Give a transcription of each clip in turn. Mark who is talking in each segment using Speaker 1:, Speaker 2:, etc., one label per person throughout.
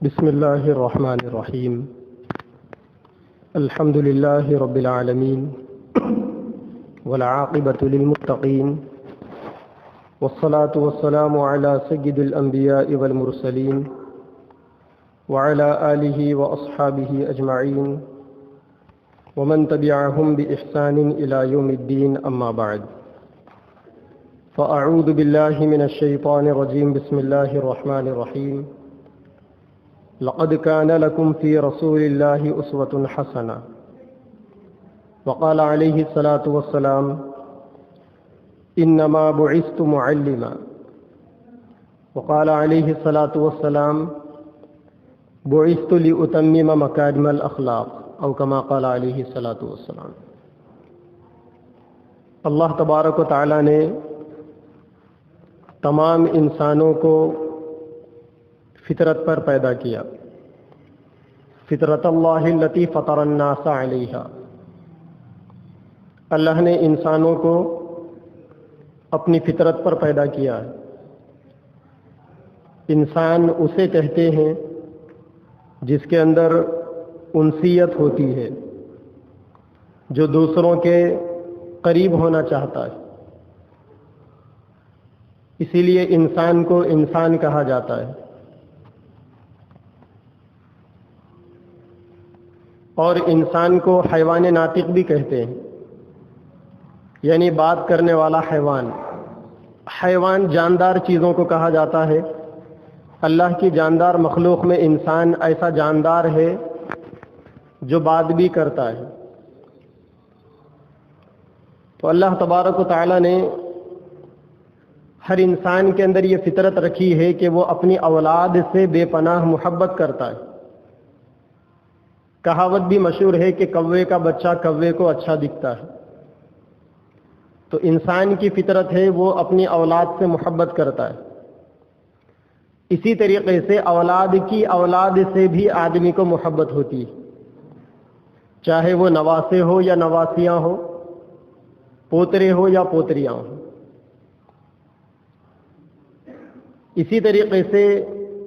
Speaker 1: بسم الله الرحمن الرحيم. الحمد لله رب العالمين والعاقبة للمتقين والصلاة والسلام على سيد الأنبياء والمرسلين وعلى آله وأصحابه أجمعين ومن تبعهم بإحسان إلى يوم الدين. أما بعد، فأعوذ بالله من الشيطان الرجيم. بسم الله الرحمن الرحيم. لقد كان لكم في رسول الله أسوة حسنة. وقال عليه الصلاة والسلام: إنما بعثت معلما. وقال عليه الصلاة والسلام: بعثت لأتمم مكارم الأخلاق، أو كما قال عليه الصلاة والسلام. اللہ تبارک و تعالی نے تمام انسانوں کو فطرت پر پیدا کیا. فطرت اللہ التی فطر الناس علیہا. اللہ نے انسانوں کو اپنی فطرت پر پیدا کیا ہے. انسان اسے کہتے ہیں جس کے اندر انسیت ہوتی ہے، جو دوسروں کے قریب ہونا چاہتا ہے. اسی لیے انسان کو انسان کہا جاتا ہے. اور انسان کو حیوان ناطق بھی کہتے ہیں، یعنی بات کرنے والا حیوان. حیوان جاندار چیزوں کو کہا جاتا ہے. اللہ کی جاندار مخلوق میں انسان ایسا جاندار ہے جو بات بھی کرتا ہے. تو اللہ تبارک و تعالی نے ہر انسان کے اندر یہ فطرت رکھی ہے کہ وہ اپنی اولاد سے بے پناہ محبت کرتا ہے. کہاوت بھی مشہور ہے کہ کوے کا بچہ کوے کو اچھا دکھتا ہے. تو انسان کی فطرت ہے وہ اپنی اولاد سے محبت کرتا ہے. اسی طریقے سے اولاد کی اولاد سے بھی آدمی کو محبت ہوتی ہے، چاہے وہ نواسے ہو یا نواسیاں ہو، پوترے ہو یا پوتریاں ہو. اسی طریقے سے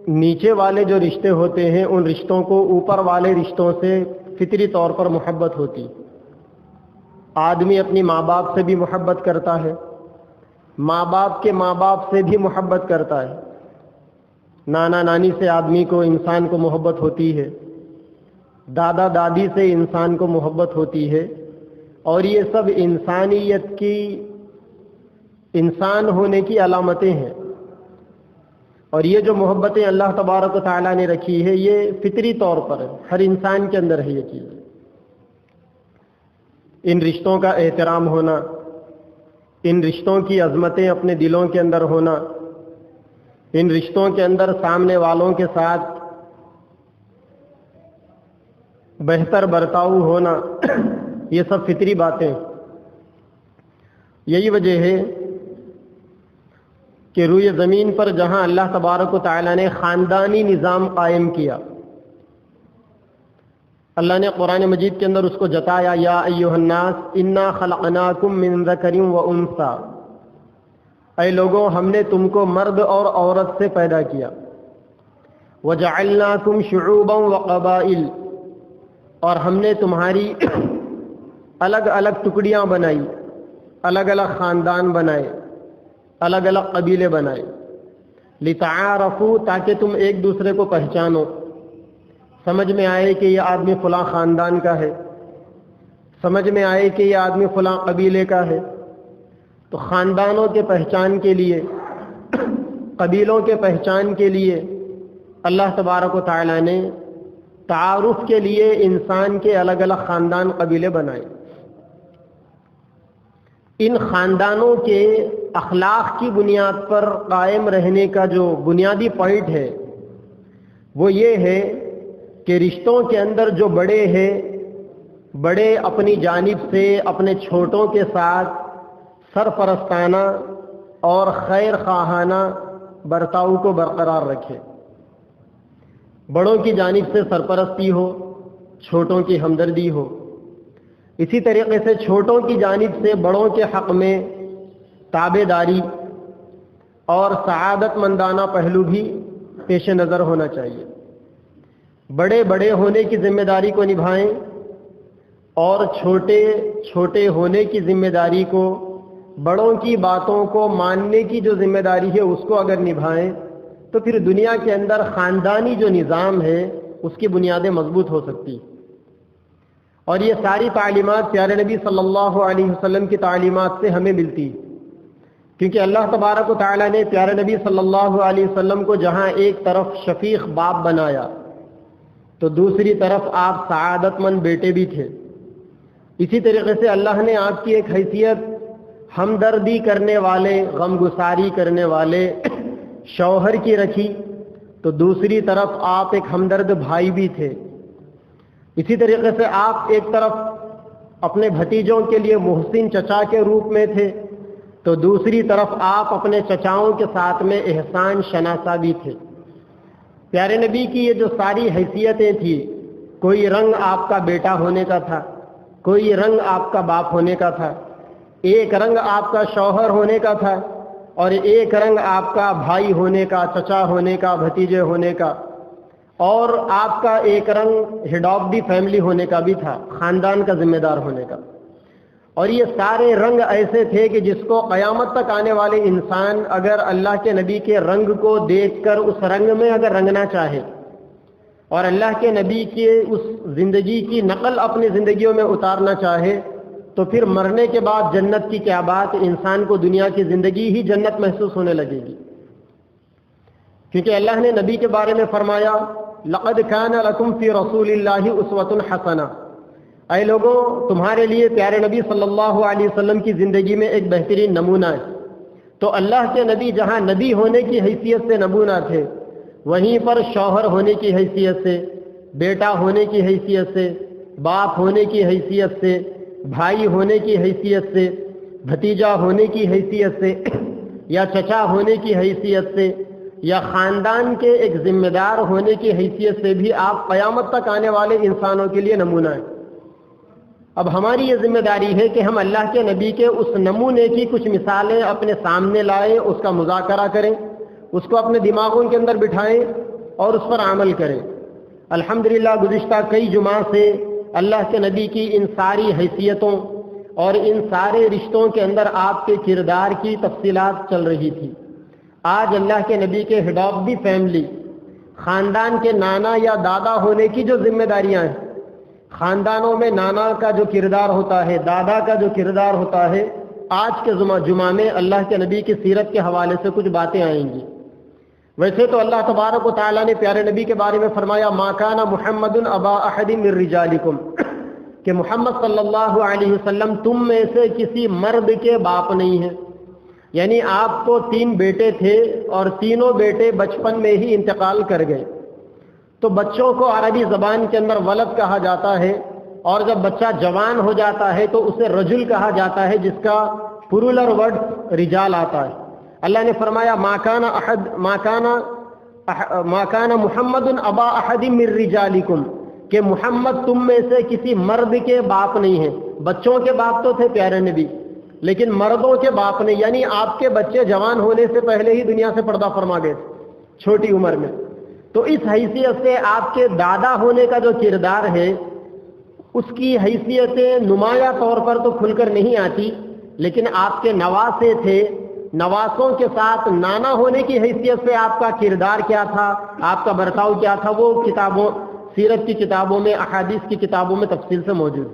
Speaker 1: نیچے والے جو رشتے ہوتے ہیں ان رشتوں کو اوپر والے رشتوں سے فطری طور پر محبت ہوتی. آدمی اپنی ماں باپ سے بھی محبت کرتا ہے، ماں باپ کے ماں باپ سے بھی محبت کرتا ہے. نانا نانی سے آدمی کو انسان کو محبت ہوتی ہے، دادا دادی سے انسان کو محبت ہوتی ہے. اور یہ سب انسانیت کی، انسان ہونے کی علامتیں ہیں. اور یہ جو محبتیں اللہ تبارک و تعالیٰ نے رکھی ہے یہ فطری طور پر ہے، ہر انسان کے اندر ہے یہ چیز. ان رشتوں کا احترام ہونا، ان رشتوں کی عظمتیں اپنے دلوں کے اندر ہونا، ان رشتوں کے اندر سامنے والوں کے ساتھ بہتر برتاؤ ہونا، یہ سب فطری باتیں. یہی وجہ ہے کہ روئے زمین پر جہاں اللہ تبارک و تعالیٰ نے خاندانی نظام قائم کیا، اللہ نے قرآن مجید کے اندر اس کو جتایا: یا ایھا الناس انا خلقناکم من ذکر و انثی. اے لوگوں، ہم نے تم کو مرد اور عورت سے پیدا کیا. وجعلناکم شعوبا وقبائل. اور ہم نے تمہاری الگ الگ ٹکڑیاں بنائی، الگ الگ خاندان بنائے، الگ الگ قبیلے بنائے. لتعارفوا، تاکہ تم ایک دوسرے کو پہچانو، سمجھ میں آئے کہ یہ آدمی فلاں خاندان کا ہے، سمجھ میں آئے کہ یہ آدمی فلاں قبیلے کا ہے. تو خاندانوں کے پہچان کے لیے، قبیلوں کے پہچان کے لیے اللہ تبارک و تعالی نے تعارف کے لیے انسان کے الگ الگ خاندان قبیلے بنائے. ان خاندانوں کے اخلاق کی بنیاد پر قائم رہنے کا جو بنیادی پوائنٹ ہے وہ یہ ہے کہ رشتوں کے اندر جو بڑے ہیں، بڑے اپنی جانب سے اپنے چھوٹوں کے ساتھ سرپرستانہ اور خیر خواہانہ برتاؤ کو برقرار رکھے. بڑوں کی جانب سے سرپرستی ہو، چھوٹوں کی ہمدردی ہو. اسی طریقے سے چھوٹوں کی جانب سے بڑوں کے حق میں تابع داری اور سعادت مندانہ پہلو بھی پیش نظر ہونا چاہیے. بڑے بڑے ہونے کی ذمہ داری کو نبھائیں اور چھوٹے چھوٹے ہونے کی ذمہ داری کو، بڑوں کی باتوں کو ماننے کی جو ذمہ داری ہے اس کو اگر نبھائیں تو پھر دنیا کے اندر خاندانی جو نظام ہے اس کی بنیادیں مضبوط ہو سکتی ہیں۔ اور یہ ساری تعلیمات پیارے نبی صلی اللہ علیہ وسلم کی تعلیمات سے ہمیں ملتی ہیں، کیونکہ اللہ تبارک و تعالیٰ نے پیارے نبی صلی اللہ علیہ وسلم کو جہاں ایک طرف شفیق باپ بنایا تو دوسری طرف آپ سعادت مند بیٹے بھی تھے۔ اسی طریقے سے اللہ نے آپ کی ایک حیثیت ہمدردی کرنے والے، غمگساری کرنے والے شوہر کی رکھی، تو دوسری طرف آپ ایک ہمدرد بھائی بھی تھے۔ اسی طریقے سے آپ ایک طرف اپنے بھتیجوں کے لیے محسن چچا کے روپ میں تھے، تو دوسری طرف آپ اپنے چچاؤں کے ساتھ میں احسان شناسا بھی تھے۔ پیارے نبی کی یہ جو ساری حیثیتیں تھیں، کوئی رنگ آپ کا بیٹا ہونے کا تھا، کوئی رنگ آپ کا باپ ہونے کا تھا، ایک رنگ آپ کا شوہر ہونے کا تھا اور ایک رنگ آپ کا بھائی ہونے کا، چچا ہونے کا، بھتیجے ہونے کا، اور آپ کا ایک رنگ ہیڈ آف دی فیملی ہونے کا بھی تھا، خاندان کا ذمہ دار ہونے کا۔ اور یہ سارے رنگ ایسے تھے کہ جس کو قیامت تک آنے والے انسان اگر اللہ کے نبی کے رنگ کو دیکھ کر اس رنگ میں اگر رنگنا چاہے اور اللہ کے نبی کے اس زندگی کی نقل اپنی زندگیوں میں اتارنا چاہے تو پھر مرنے کے بعد جنت کی کیا بات، انسان کو دنیا کی زندگی ہی جنت محسوس ہونے لگے گی، کیونکہ اللہ نے نبی کے بارے میں فرمایا لقد كان لكم في رسول الله اسوة حسنہ، اے لوگوں تمہارے لیے پیارے نبی صلی اللہ علیہ وسلم کی زندگی میں ایک بہترین نمونہ ہے۔ تو اللہ کے نبی جہاں نبی ہونے کی حیثیت سے نمونہ تھے، وہیں پر شوہر ہونے کی حیثیت سے، بیٹا ہونے کی حیثیت سے، باپ ہونے کی حیثیت سے، بھائی ہونے کی حیثیت سے، بھتیجا ہونے کی حیثیت سے، یا چچا ہونے کی حیثیت سے، یا خاندان کے ایک ذمہ دار ہونے کی حیثیت سے بھی آپ قیامت تک آنے والے انسانوں کے لیے نمونہ ہیں۔ اب ہماری یہ ذمہ داری ہے کہ ہم اللہ کے نبی کے اس نمونے کی کچھ مثالیں اپنے سامنے لائیں، اس کا مذاکرہ کریں، اس کو اپنے دماغوں کے اندر بٹھائیں اور اس پر عمل کریں۔ الحمدللہ گزشتہ کئی جمعہ سے اللہ کے نبی کی ان ساری حیثیتوں اور ان سارے رشتوں کے اندر آپ کے کردار کی تفصیلات چل رہی تھی۔ آج اللہ کے نبی کے ہیڈ آف دی فیملی، خاندان کے نانا یا دادا ہونے کی جو ذمہ داریاں ہیں، خاندانوں میں نانا کا جو کردار ہوتا ہے، دادا کا جو کردار ہوتا ہے، آج کے جمعہ میں اللہ کے نبی کی سیرت کے حوالے سے کچھ باتیں آئیں گی۔ ویسے تو اللہ تبارک و تعالیٰ نے پیارے نبی کے بارے میں فرمایا ما کان محمد ابا احد من رجالکم، کہ محمد صلی اللہ علیہ وسلم تم میں سے کسی مرد کے باپ نہیں ہیں، یعنی آپ کو 3 بیٹے تھے اور تینوں بیٹے بچپن میں ہی انتقال کر گئے۔ تو بچوں کو عربی زبان کے اندر ولد کہا جاتا ہے، اور جب بچہ جوان ہو جاتا ہے تو اسے رجل کہا جاتا ہے، جس کا پلورل ورڈ رجال آتا ہے۔ اللہ نے فرمایا ما کان محمد ابا احد من رجالکم، کہ محمد تم میں سے کسی مرد کے باپ نہیں ہیں۔ بچوں کے باپ تو تھے پیارے نبی، لیکن مردوں کے باپ نہیں، یعنی آپ کے بچے جوان ہونے سے پہلے ہی دنیا سے پردہ فرما گئے چھوٹی عمر میں۔ تو اس حیثیت سے آپ کے دادا ہونے کا جو کردار ہے اس کی حیثیتیں نمایاں طور پر تو کھل کر نہیں آتی، لیکن آپ کے نواسے تھے، نواسوں کے ساتھ نانا ہونے کی حیثیت سے آپ کا کردار کیا تھا، آپ کا برتاؤ کیا تھا، وہ کتابوں، سیرت کی کتابوں میں، احادیث کی کتابوں میں تفصیل سے موجود۔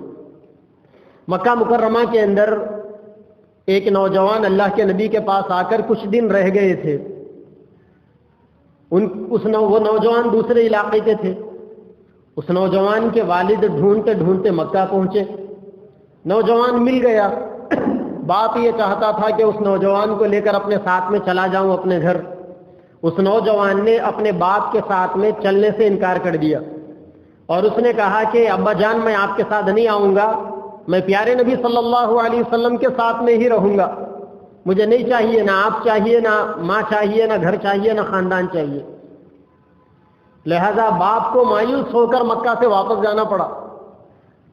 Speaker 1: مکہ مکرمہ کے اندر ایک نوجوان اللہ کے نبی کے پاس آ کر کچھ دن رہ گئے تھے۔ وہ نوجوان دوسرے علاقے کے تھے۔ اس نوجوان کے والد ڈھونڈتے ڈھونڈتے مکہ پہنچے، نوجوان مل گیا۔ باپ یہ چاہتا تھا کہ اس نوجوان کو لے کر اپنے ساتھ میں چلا جاؤں اپنے گھر۔ اس نوجوان نے اپنے باپ کے ساتھ میں چلنے سے انکار کر دیا اور اس نے کہا کہ ابا جان میں آپ کے ساتھ نہیں آؤں گا، میں پیارے نبی صلی اللہ علیہ وسلم کے ساتھ میں ہی رہوں گا، مجھے نہیں چاہیے، نہ آپ چاہیے، نہ ماں چاہیے، نہ گھر چاہیے، نہ خاندان چاہیے۔ لہذا باپ کو مایوس ہو کر مکہ سے واپس جانا پڑا۔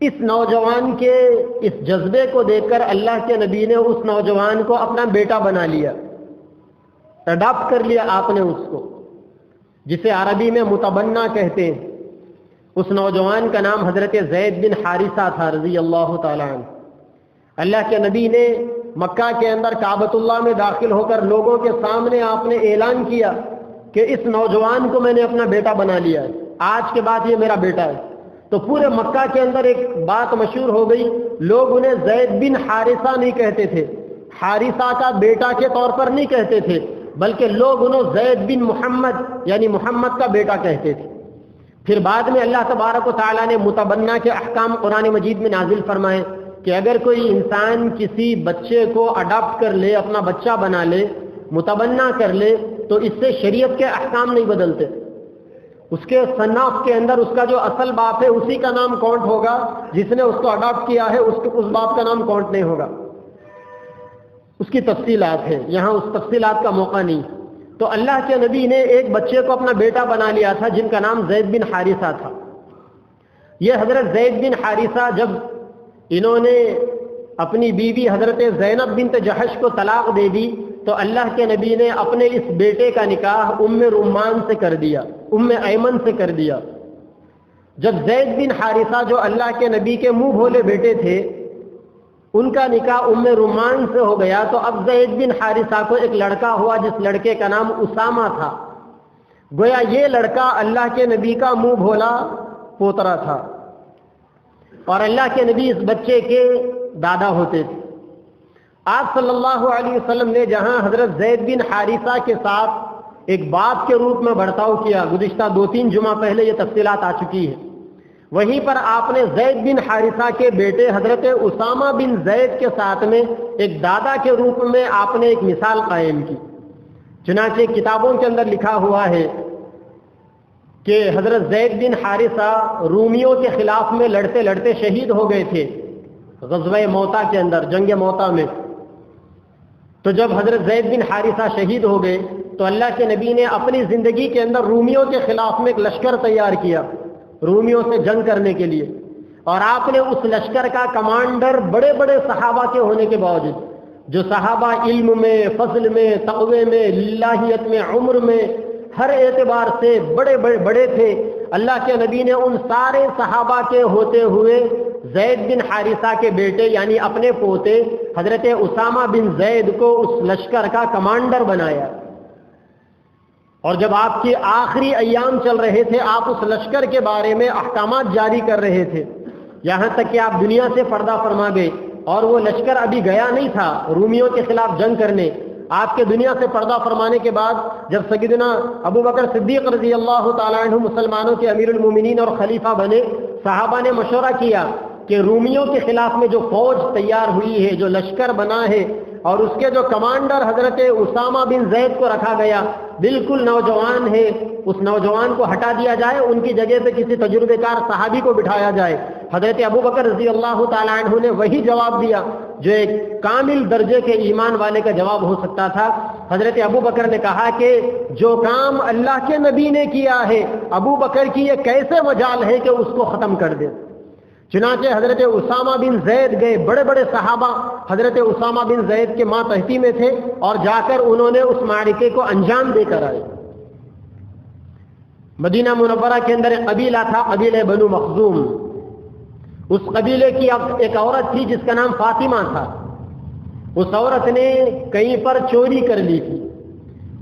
Speaker 1: اس نوجوان کے اس جذبے کو دیکھ کر اللہ کے نبی نے اس نوجوان کو اپنا بیٹا بنا لیا، اڈاپٹ کر لیا آپ نے اس کو، جسے عربی میں متبنہ کہتے ہیں۔ اس نوجوان کا نام حضرت زید بن حارثہ تھا رضی اللہ تعالی عنہ۔ اللہ کے نبی نے مکہ کے اندر کعبۃ اللہ میں داخل ہو کر لوگوں کے سامنے آپ نے اعلان کیا کہ اس نوجوان کو میں نے اپنا بیٹا بنا لیا ہے، آج کے بعد یہ میرا بیٹا ہے۔ تو پورے مکہ کے اندر ایک بات مشہور ہو گئی، لوگ انہیں زید بن حارثہ نہیں کہتے تھے، حارثہ کا بیٹا کے طور پر نہیں کہتے تھے، بلکہ لوگ انہیں زید بن محمد یعنی محمد کا بیٹا کہتے تھے۔ پھر بعد میں اللہ تبارک و تعالیٰ نے متبنہ کے احکام قرآن مجید میں نازل فرمائے کہ اگر کوئی انسان کسی بچے کو اڈاپٹ کر لے، اپنا بچہ بنا لے، متبنہ کر لے، تو اس سے شریعت کے احکام نہیں بدلتے۔ اس کے صنف کے اندر اس کا جو اصل باپ ہے اسی کا نام کاؤنٹ ہوگا، جس نے اس کو اڈاپٹ کیا ہے اس باپ کا نام کاؤنٹ نہیں ہوگا۔ اس کی تفصیلات ہیں، یہاں اس تفصیلات کا موقع نہیں۔ تو اللہ کے نبی نے ایک بچے کو اپنا بیٹا بنا لیا تھا جن کا نام زید بن حارثہ تھا۔ یہ حضرت زید بن حارثہ جب انہوں نے اپنی بیوی حضرت زینب بنت جحش کو طلاق دے دی تو اللہ کے نبی نے اپنے اس بیٹے کا نکاح ام رومان سے کر دیا، ام ایمن سے کر دیا۔ جب زید بن حارثہ جو اللہ کے نبی کے منہ بھولے بیٹے تھے ان کا نکاح ام رومان سے ہو گیا، تو اب زید بن حارثہ کو ایک لڑکا ہوا جس لڑکے کا نام اسامہ تھا۔ گویا یہ لڑکا اللہ کے نبی کا منہ بھولا پوترا تھا، اور اللہ کے نبی اس بچے کے دادا ہوتے تھے۔ آپ صلی اللہ علیہ وسلم نے جہاں حضرت زید بن حارثہ کے ساتھ ایک باپ کے روپ میں برتاؤ کیا، گزشتہ 2-3 جمعہ پہلے یہ تفصیلات آ چکی ہے، وہیں پر آپ نے زید بن حارثہ کے بیٹے حضرت اسامہ بن زید کے ساتھ میں ایک دادا کے روپ میں آپ نے ایک مثال قائم کی۔ چنانچہ کتابوں کے اندر لکھا ہوا ہے کہ حضرت زید بن حارثہ رومیوں کے خلاف میں لڑتے لڑتے شہید ہو گئے تھے غزوہ موتا کے اندر، جنگ موتا میں۔ تو جب حضرت زید بن حارثہ شہید ہو گئے تو اللہ کے نبی نے اپنی زندگی کے اندر رومیوں کے خلاف میں ایک لشکر تیار کیا رومیوں سے جنگ کرنے کے لیے، اور آپ نے اس لشکر کا کمانڈر بڑے بڑے صحابہ کے ہونے کے باوجود، جو صحابہ علم میں، فضل میں، تقوی میں، للہیت میں، عمر میں، ہر اعتبار سے بڑے بڑے تھے، اللہ کے نبی نے ان سارے صحابہ کے ہوتے ہوئے زید بن حارثہ کے بیٹے یعنی اپنے پوتے حضرت اسامہ بن زید کو اس لشکر کا کمانڈر بنایا۔ اور جب آپ کے آخری ایام چل رہے تھے، آپ اس لشکر کے بارے میں احکامات جاری کر رہے تھے، یہاں تک کہ آپ دنیا سے پردہ فرما گئے، اور وہ لشکر ابھی گیا نہیں تھا رومیوں کے خلاف جنگ کرنے۔ آپ کے دنیا سے پردہ فرمانے کے بعد جب سیدنا ابو بکر صدیق رضی اللہ تعالیٰ عنہ مسلمانوں کے امیر المومنین اور خلیفہ بنے، صحابہ نے مشورہ کیا کہ رومیوں کے خلاف میں جو فوج تیار ہوئی ہے، جو لشکر بنا ہے، اور اس کے جو کمانڈر حضرت اسامہ بن زید کو رکھا گیا بالکل نوجوان ہے، اس نوجوان کو ہٹا دیا جائے، ان کی جگہ پہ کسی تجربے کار صحابی کو بٹھایا جائے۔ حضرت ابو بکر رضی اللہ تعالیٰ عنہ نے وہی جواب دیا جو ایک کامل درجے کے ایمان والے کا جواب ہو سکتا تھا۔ حضرت ابو بکر نے کہا کہ جو کام اللہ کے نبی نے کیا ہے، ابو بکر کی یہ کیسے مجال ہے کہ اس کو ختم کر دے۔ چنانچہ حضرت اسامہ بن زید گئے، بڑے بڑے صحابہ حضرت اسامہ بن زید کے ماتحتی میں تھے، اور جا کر انہوں نے اس معرکے کو انجام دے کر آئے۔ مدینہ منورہ کے اندر ایک قبیلہ تھا، قبیلہ بنو مخزوم۔ اس قبیلے کی ایک عورت تھی جس کا نام فاطمہ تھا۔ اس عورت نے کہیں پر چوری کر لی تھی،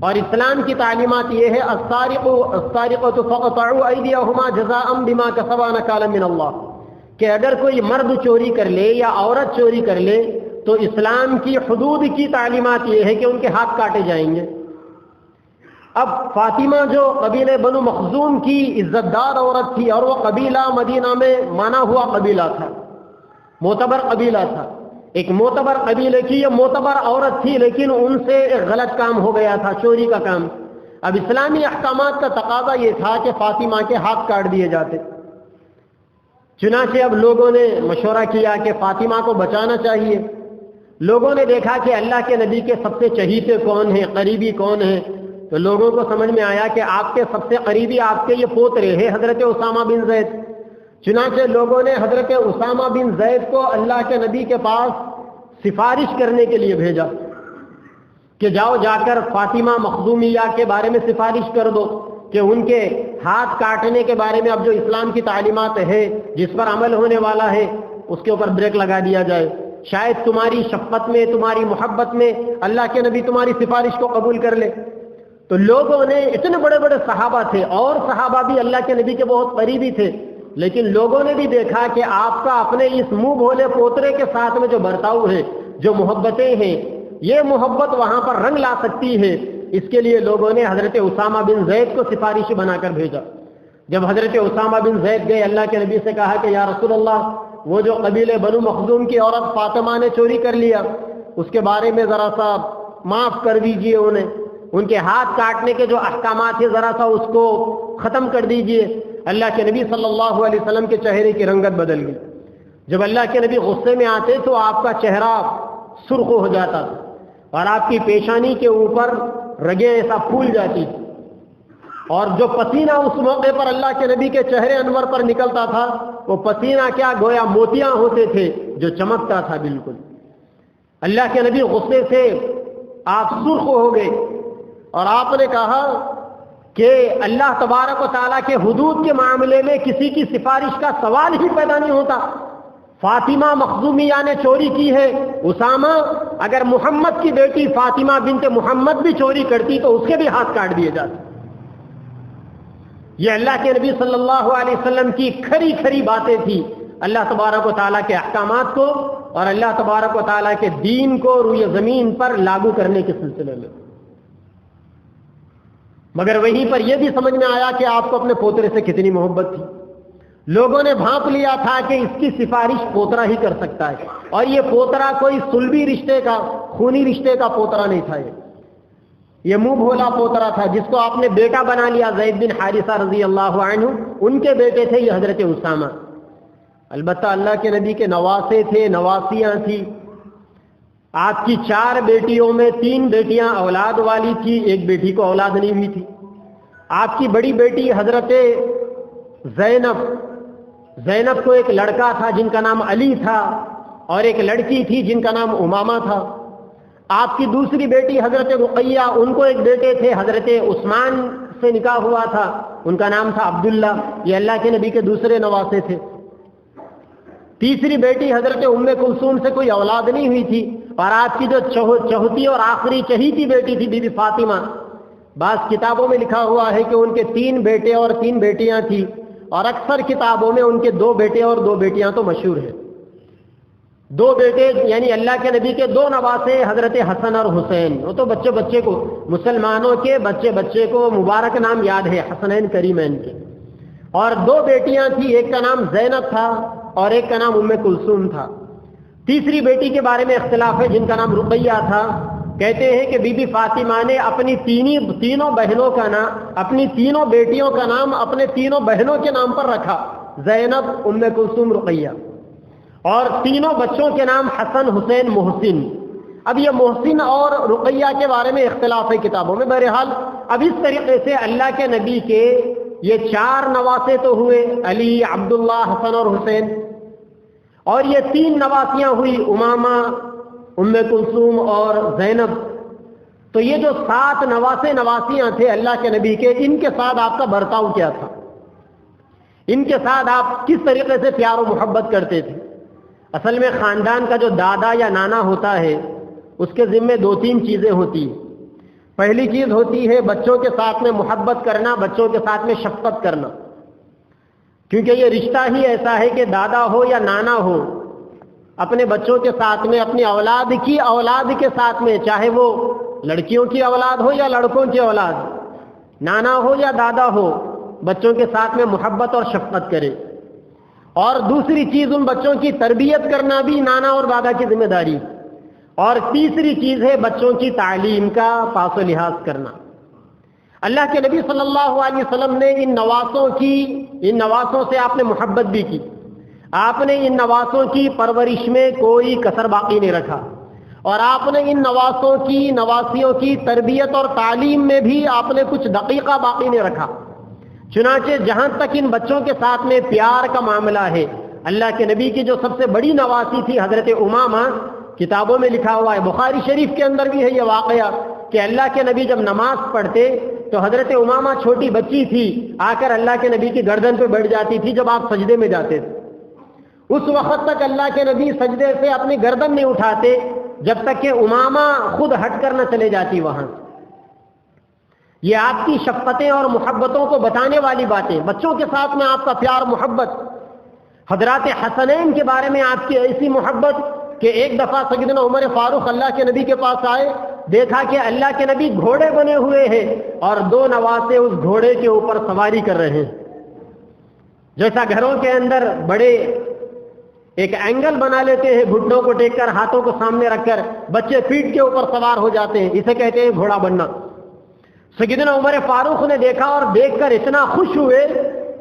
Speaker 1: اور اسلام کی تعلیمات یہ ہے السارقۃ فاقطعوا ایدیہما جزاء بما کسبا نکالا من اللہ، کہ اگر کوئی مرد چوری کر لے یا عورت چوری کر لے تو اسلام کی حدود کی تعلیمات یہ ہے کہ ان کے ہاتھ کاٹے جائیں گے۔ اب فاطمہ جو قبیلہ بنو مخزوم کی عزت دار عورت تھی، اور وہ قبیلہ مدینہ میں مانا ہوا قبیلہ تھا، معتبر قبیلہ تھا، ایک معتبر قبیلے کی یہ معتبر عورت تھی، لیکن ان سے ایک غلط کام ہو گیا تھا، چوری کا کام۔ اب اسلامی احکامات کا تقاضا یہ تھا کہ فاطمہ کے ہاتھ کاٹ دیے جاتے۔ چنانچہ اب لوگوں نے مشورہ کیا کہ فاطمہ کو بچانا چاہیے۔ لوگوں نے دیکھا کہ اللہ کے نبی کے سب سے چہیتے کون ہیں، قریبی کون ہیں، تو لوگوں کو سمجھ میں آیا کہ آپ کے سب سے قریبی آپ کے یہ پوترے ہیں حضرت اسامہ بن زید۔ چنانچہ لوگوں نے حضرت اسامہ بن زید کو اللہ کے نبی کے پاس سفارش کرنے کے لیے بھیجا کہ جاؤ جا کر فاطمہ مخزومیہ کے بارے میں سفارش کر دو کہ ان کے ہاتھ کاٹنے کے بارے میں اب جو اسلام کی تعلیمات ہے جس پر عمل ہونے والا ہے اس کے اوپر بریک لگا دیا جائے. شاید تمہاری شفقت میں تمہاری محبت میں اللہ کے نبی تمہاری سفارش کو قبول کر لے. تو لوگوں نے اتنے بڑے بڑے صحابہ تھے اور صحابہ بھی اللہ کے نبی کے بہت قریبی تھے، لیکن لوگوں نے بھی دیکھا کہ آپ کا اپنے اس منہ بھولے پوترے کے ساتھ میں جو برتاؤ ہے، جو محبتیں ہیں، یہ محبت وہاں پر رنگ لا سکتی ہے. اس کے لیے لوگوں نے حضرت اسامہ بن زید کو سفارشی بنا کر بھیجا. جب حضرت اسامہ بن زید گئے، اللہ کے نبی سے کہا کہ یا رسول اللہ، وہ جو قبیلے بنو مخزوم کی عورت فاطمہ نے چوری کر لیا، اس کے بارے میں ذرا سا معاف کر دیجئے، انہیں ان کے ہاتھ کاٹنے کے جو احکامات ہیں ذرا سا اس کو ختم کر دیجئے. اللہ کے نبی صلی اللہ علیہ وسلم کے چہرے کی رنگت بدل گئی. جب اللہ کے نبی غصے میں آتے تو آپ کا چہرہ سرخ ہو جاتا تھا اور آپ کی پیشانی کے اوپر رگیں ایسا پھول جاتی تھی، اور جو پسینہ اس موقع پر اللہ کے نبی کے چہرے انور پر نکلتا تھا وہ پسینہ کیا گویا موتیاں ہوتے تھے جو چمکتا تھا بالکل. اللہ کے نبی غصے سے آپ سرخ ہو گئے اور آپ نے کہا کہ اللہ تبارک و تعالیٰ کے حدود کے معاملے میں کسی کی سفارش کا سوال ہی پیدا نہیں ہوتا. فاطمہ مخزومیہ نے چوری کی ہے، اسامہ اگر محمد کی بیٹی فاطمہ بنت محمد بھی چوری کرتی تو اس کے بھی ہاتھ کاٹ دیے جاتے. یہ اللہ کے نبی صلی اللہ علیہ وسلم کی کھری کھری باتیں تھی اللہ تبارک و تعالیٰ کے احکامات کو اور اللہ تبارک و تعالیٰ کے دین کو روئے زمین پر لاگو کرنے کے سلسلے میں. مگر وہیں پر یہ بھی سمجھ میں آیا کہ آپ کو اپنے پوترے سے کتنی محبت تھی. لوگوں نے بھانپ لیا تھا کہ اس کی سفارش پوترا ہی کر سکتا ہے، اور یہ پوترا کوئی صلبی رشتے کا، خونی رشتے کا پوترا نہیں تھا. یہ منہ بھولا پوترا تھا جس کو آپ نے بیٹا بنا لیا. زید بن حارثہ رضی اللہ عنہ ان کے بیٹے تھے یہ حضرت اسامہ. البتہ اللہ کے نبی کے نواسے تھے، نواسیاں تھی. آپ کی 4 بیٹیوں میں 3 بیٹیاں اولاد والی تھی، ایک بیٹی کو اولاد نہیں ہوئی تھی. آپ کی بڑی بیٹی حضرت زینب کو ایک لڑکا تھا جن کا نام علی تھا، اور ایک لڑکی تھی جن کا نام امامہ تھا. آپ کی دوسری بیٹی حضرت رقیہ، ان کو ایک بیٹے تھے حضرت عثمان سے نکاح ہوا تھا، ان کا نام تھا عبداللہ. یہ اللہ کے نبی کے دوسرے نواسے تھے. تیسری بیٹی حضرت ام کلثوم سے کوئی اولاد نہیں ہوئی تھی. اور آپ کی جو چوتھی اور آخری چہیتی بیٹی تھی بی بی فاطمہ، بعض کتابوں میں لکھا ہوا ہے کہ ان کے 3 بیٹے اور 3 بیٹیاں تھیں، اور اکثر کتابوں میں ان کے 2 بیٹے اور 2 بیٹیاں تو مشہور ہیں. 2 بیٹے یعنی اللہ کے نبی کے 2 نواسے حضرت حسن اور حسین. وہ تو بچے کو، مسلمانوں کے بچے کو مبارک نام یاد ہے حسنین کریمین کے. اور 2 بیٹیاں تھیں، ایک کا نام زینب تھا اور ایک کا نام ام کلثوم تھا. تیسری بیٹی کے بارے میں اختلاف ہے جن کا نام رقیہ تھا. کہتے ہیں کہ بی بی فاطمہ نے اپنی تینوں بہنوں کا نام، اپنی 3 بیٹیوں کا نام اپنے 3 بہنوں کے نام پر رکھا، زینب، ام کلثوم، رقیہ. اور 3 بچوں کے نام حسن، حسین، محسن. اب یہ محسن اور رقیہ کے بارے میں اختلاف ہے کتابوں میں. بہرحال اب اس طریقے سے اللہ کے نبی کے یہ 4 نواسے تو ہوئے، علی، عبداللہ، حسن اور حسین. اور یہ 3 نواسیاں ہوئی، امامہ، ام کلثوم اور زینب. تو یہ جو 7 نواسیاں تھے اللہ کے نبی کے، ان کے ساتھ آپ کا برتاؤ کیا تھا؟ ان کے ساتھ آپ کس طریقے سے پیار و محبت کرتے تھے؟ اصل میں خاندان کا جو دادا یا نانا ہوتا ہے اس کے ذمے 2-3 چیزیں ہوتی ہیں. پہلی چیز ہوتی ہے بچوں کے ساتھ میں محبت کرنا، بچوں کے ساتھ میں شفقت کرنا. کیونکہ یہ رشتہ ہی ایسا ہے کہ دادا ہو یا نانا ہو، اپنے بچوں کے ساتھ میں، اپنی اولاد کے ساتھ میں، چاہے وہ لڑکیوں کی اولاد ہو یا لڑکوں کی اولاد، نانا ہو یا دادا ہو، بچوں کے ساتھ میں محبت اور شفقت کرے. اور دوسری چیز ان بچوں کی تربیت کرنا بھی نانا اور دادا کی ذمہ داری. اور تیسری چیز ہے بچوں کی تعلیم کا پاس و لحاظ کرنا. اللہ کے نبی صلی اللہ علیہ وسلم نے ان نواسوں سے آپ نے محبت بھی کی. آپ نے ان نواسوں کی پرورش میں کوئی کسر باقی نہیں رکھا، اور آپ نے ان نواسیوں کی تربیت اور تعلیم میں بھی آپ نے کچھ دقیقہ باقی نہیں رکھا. چنانچہ جہاں تک ان بچوں کے ساتھ میں پیار کا معاملہ ہے، اللہ کے نبی کی جو سب سے بڑی نواسی تھی حضرت امامہ، کتابوں میں لکھا ہوا ہے، بخاری شریف کے اندر بھی ہے یہ واقعہ کہ اللہ کے نبی جب نماز پڑھتے تو حضرت امامہ چھوٹی بچی تھی، آ کر اللہ کے نبی کی گردن پہ بیٹھ جاتی تھی جب آپ سجدے میں جاتے تھے۔ اس وقت تک اللہ کے نبی سجدے سے اپنی گردن نہیں اٹھاتے جب تک کہ امامہ خود ہٹ کر نہ چلے جاتی وہاں۔ یہ آپ کی شفقتیں اور محبتوں کو بتانے والی باتیں، بچوں کے ساتھ میں آپ کا پیار محبت، حضرات حسنین کے بارے میں آپ کی ایسی محبت کہ ایک دفعہ سیدنا عمر فاروق اللہ کے نبی کے پاس آئے، دیکھا کہ اللہ کے نبی گھوڑے بنے ہوئے ہیں اور دو نواسے اس گھوڑے کے اوپر سواری کر رہے ہیں۔ جیسا گھروں کے اندر بڑے ایک اینگل بنا لیتے ہیں گھٹنوں کو ٹیک کر، ہاتھوں کو سامنے رکھ کر، بچے پیٹھ کے اوپر سوار ہو جاتے ہیں، اسے کہتے ہیں گھوڑا بننا۔ سیدنا عمر فاروق نے دیکھا اور دیکھ کر اتنا خوش ہوئے،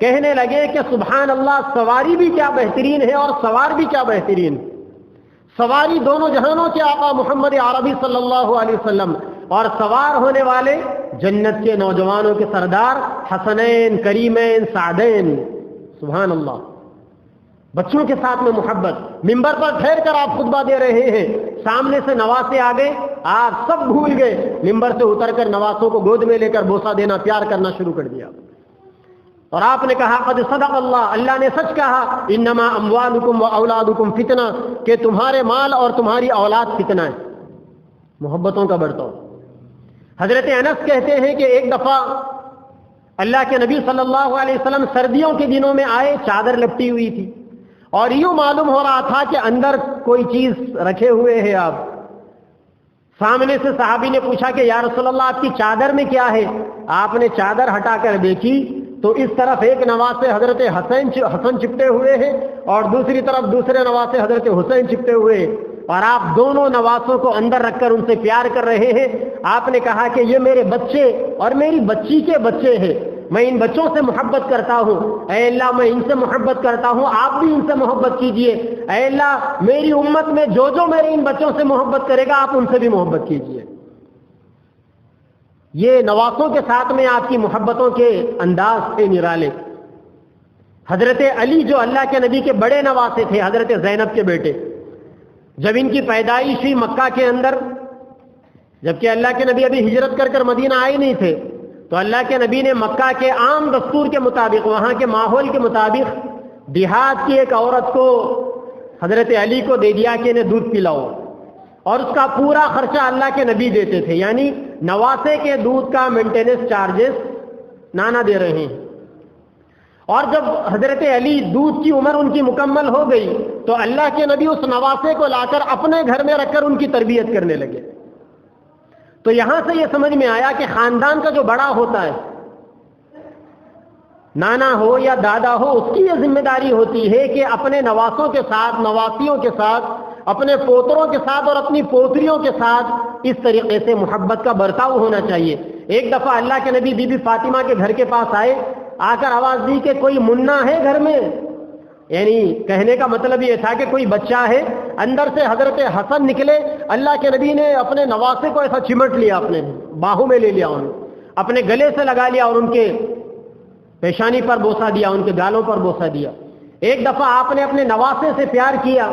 Speaker 1: کہنے لگے کہ سبحان اللہ، سواری بھی کیا بہترین ہے اور سوار بھی کیا بہترین۔ سواری دونوں جہانوں کے آقا محمد عربی صلی اللہ علیہ وسلم، اور سوار ہونے والے جنت کے نوجوانوں کے سردار حسنین، کریمین، سعدین۔ سبحان اللہ، بچوں کے ساتھ میں محبت۔ ممبر پر ٹھہر کر آپ خطبہ دے رہے ہیں، سامنے سے نواسے آ گئے، آپ سب بھول گئے، ممبر سے اتر کر نواسوں کو گود میں لے کر بوسہ دینا، پیار کرنا شروع کر دیا، اور آپ نے کہا قد صدق اللہ، اللہ نے سچ کہا، انما اموالکم و اولادکم فتنہ، کہ تمہارے مال اور تمہاری اولاد فتنہ ہے۔ محبتوں کا برتاؤ۔ حضرت انس کہتے ہیں کہ ایک دفعہ اللہ کے نبی صلی اللہ علیہ وسلم سردیوں کے دنوں میں آئے، چادر لپٹی ہوئی تھی اور یوں معلوم ہو رہا تھا کہ اندر کوئی چیز رکھے ہوئے ہیں آپ۔ سامنے سے صحابی نے پوچھا کہ یا رسول اللہ آپ کی چادر میں کیا ہے؟ آپ نے چادر ہٹا کر دیکھی تو اس طرف ایک نواسے حضرت حسن چپٹے ہوئے ہیں اور دوسری طرف دوسرے نواسے حضرت حسین چپٹے ہوئے ہیں، اور آپ دونوں نواسوں کو اندر رکھ کر ان سے پیار کر رہے ہیں۔ آپ نے کہا کہ یہ میرے بچے اور میری بچی کے بچے ہیں، میں ان بچوں سے محبت کرتا ہوں، اے اللہ میں ان سے محبت کرتا ہوں، آپ بھی ان سے محبت کیجئے، اے اللہ میری امت میں جو جو میرے ان بچوں سے محبت کرے گا آپ ان سے بھی محبت کیجئے۔ یہ نواسوں کے ساتھ میں آپ کی محبتوں کے انداز تھے نرالے۔ حضرت علی جو اللہ کے نبی کے بڑے نواسے تھے، حضرت زینب کے بیٹے، جب ان کی پیدائش ہوئی مکہ کے اندر، جبکہ اللہ کے نبی ابھی ہجرت کر کر مدینہ آئے نہیں تھے، تو اللہ کے نبی نے مکہ کے عام دستور کے مطابق، وہاں کے ماحول کے مطابق، دیہات کی ایک عورت کو حضرت علی کو دے دیا کہ انہیں دودھ پلاؤ، اور اس کا پورا خرچہ اللہ کے نبی دیتے تھے، یعنی نواسے کے دودھ کا مینٹیننس چارجز نانا دے رہے ہیں۔ اور جب حضرت علی دودھ کی عمر ان کی مکمل ہو گئی تو اللہ کے نبی اس نواسے کو لا کر اپنے گھر میں رکھ کر ان کی تربیت کرنے لگے۔ تو یہاں سے یہ سمجھ میں آیا کہ خاندان کا جو بڑا ہوتا ہے، نانا ہو یا دادا ہو، اس کی یہ ذمہ داری ہوتی ہے کہ اپنے نواسوں کے ساتھ، نواسیوں کے ساتھ، اپنے پوتروں کے ساتھ اور اپنی پوتریوں کے ساتھ اس طریقے سے محبت کا برتاؤ ہونا چاہیے۔ ایک دفعہ اللہ کے نبی بی بی فاطمہ کے گھر کے پاس آئے، آ کر آواز دی کہ کوئی منا ہے گھر میں، یعنی کہنے کا مطلب یہ تھا کہ کوئی بچہ ہے۔ اندر سے حضرت حسن نکلے، اللہ کے نبی نے اپنے نواسے کو ایسا چمٹ لیا، اپنے باہوں میں لے لیا، انہیں اپنے گلے سے لگا لیا اور ان کے پیشانی پر بوسہ دیا، ان کے گالوں پر بوسہ دیا۔ ایک دفعہ آپ نے اپنے نواسے سے پیار کیا۔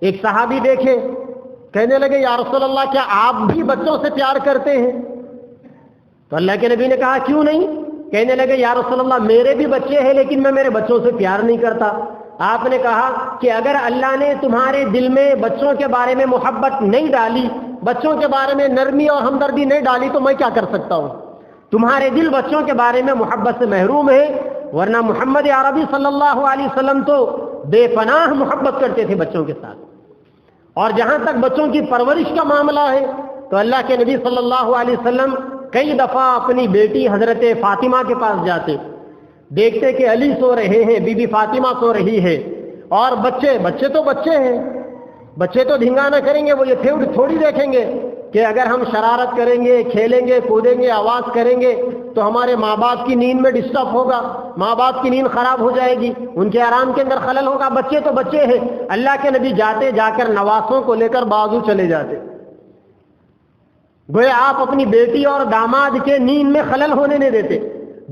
Speaker 1: ایک صحابی دیکھے، کہنے لگے یا رسول اللہ کیا آپ بھی بچوں سے پیار کرتے ہیں؟ تو اللہ کے نبی نے کہا کیوں نہیں؟ کہنے لگے یا رسول اللہ میرے بھی بچے ہیں لیکن میں میرے بچوں سے پیار نہیں کرتا۔ آپ نے کہا کہ اگر اللہ نے تمہارے دل میں بچوں کے بارے میں محبت نہیں ڈالی، بچوں کے بارے میں نرمی اور ہمدردی نہیں ڈالی تو میں کیا کر سکتا ہوں؟ تمہارے دل بچوں کے بارے میں محبت سے محروم ہے، ورنہ محمد عربی صلی اللہ علیہ وسلم تو بے پناہ محبت کرتے تھے بچوں کے ساتھ۔ اور جہاں تک بچوں کی پرورش کا معاملہ ہے تو اللہ کے نبی صلی اللہ علیہ وسلم کئی دفعہ اپنی بیٹی حضرت فاطمہ کے پاس جاتے، دیکھتے کہ علی سو رہے ہیں، بی بی فاطمہ سو رہی ہے، اور بچے تو بچے ہیں، بچے تو دھنگانہ کریں گے، وہ یہ تھوڑی دیکھیں گے کہ اگر ہم شرارت کریں گے، کھیلیں گے، کودیں گے، آواز کریں گے تو ہمارے ماں باپ کی نیند میں ڈسٹرب ہوگا، ماں باپ کی نیند خراب ہو جائے گی، ان کے آرام کے اندر خلل ہوگا۔ بچے تو بچے ہیں۔ اللہ کے نبی جاتے، جا کر نواسوں کو لے کر بازو چلے جاتے، گویا آپ اپنی بیٹی اور داماد کے نیند میں خلل ہونے نہیں دیتے۔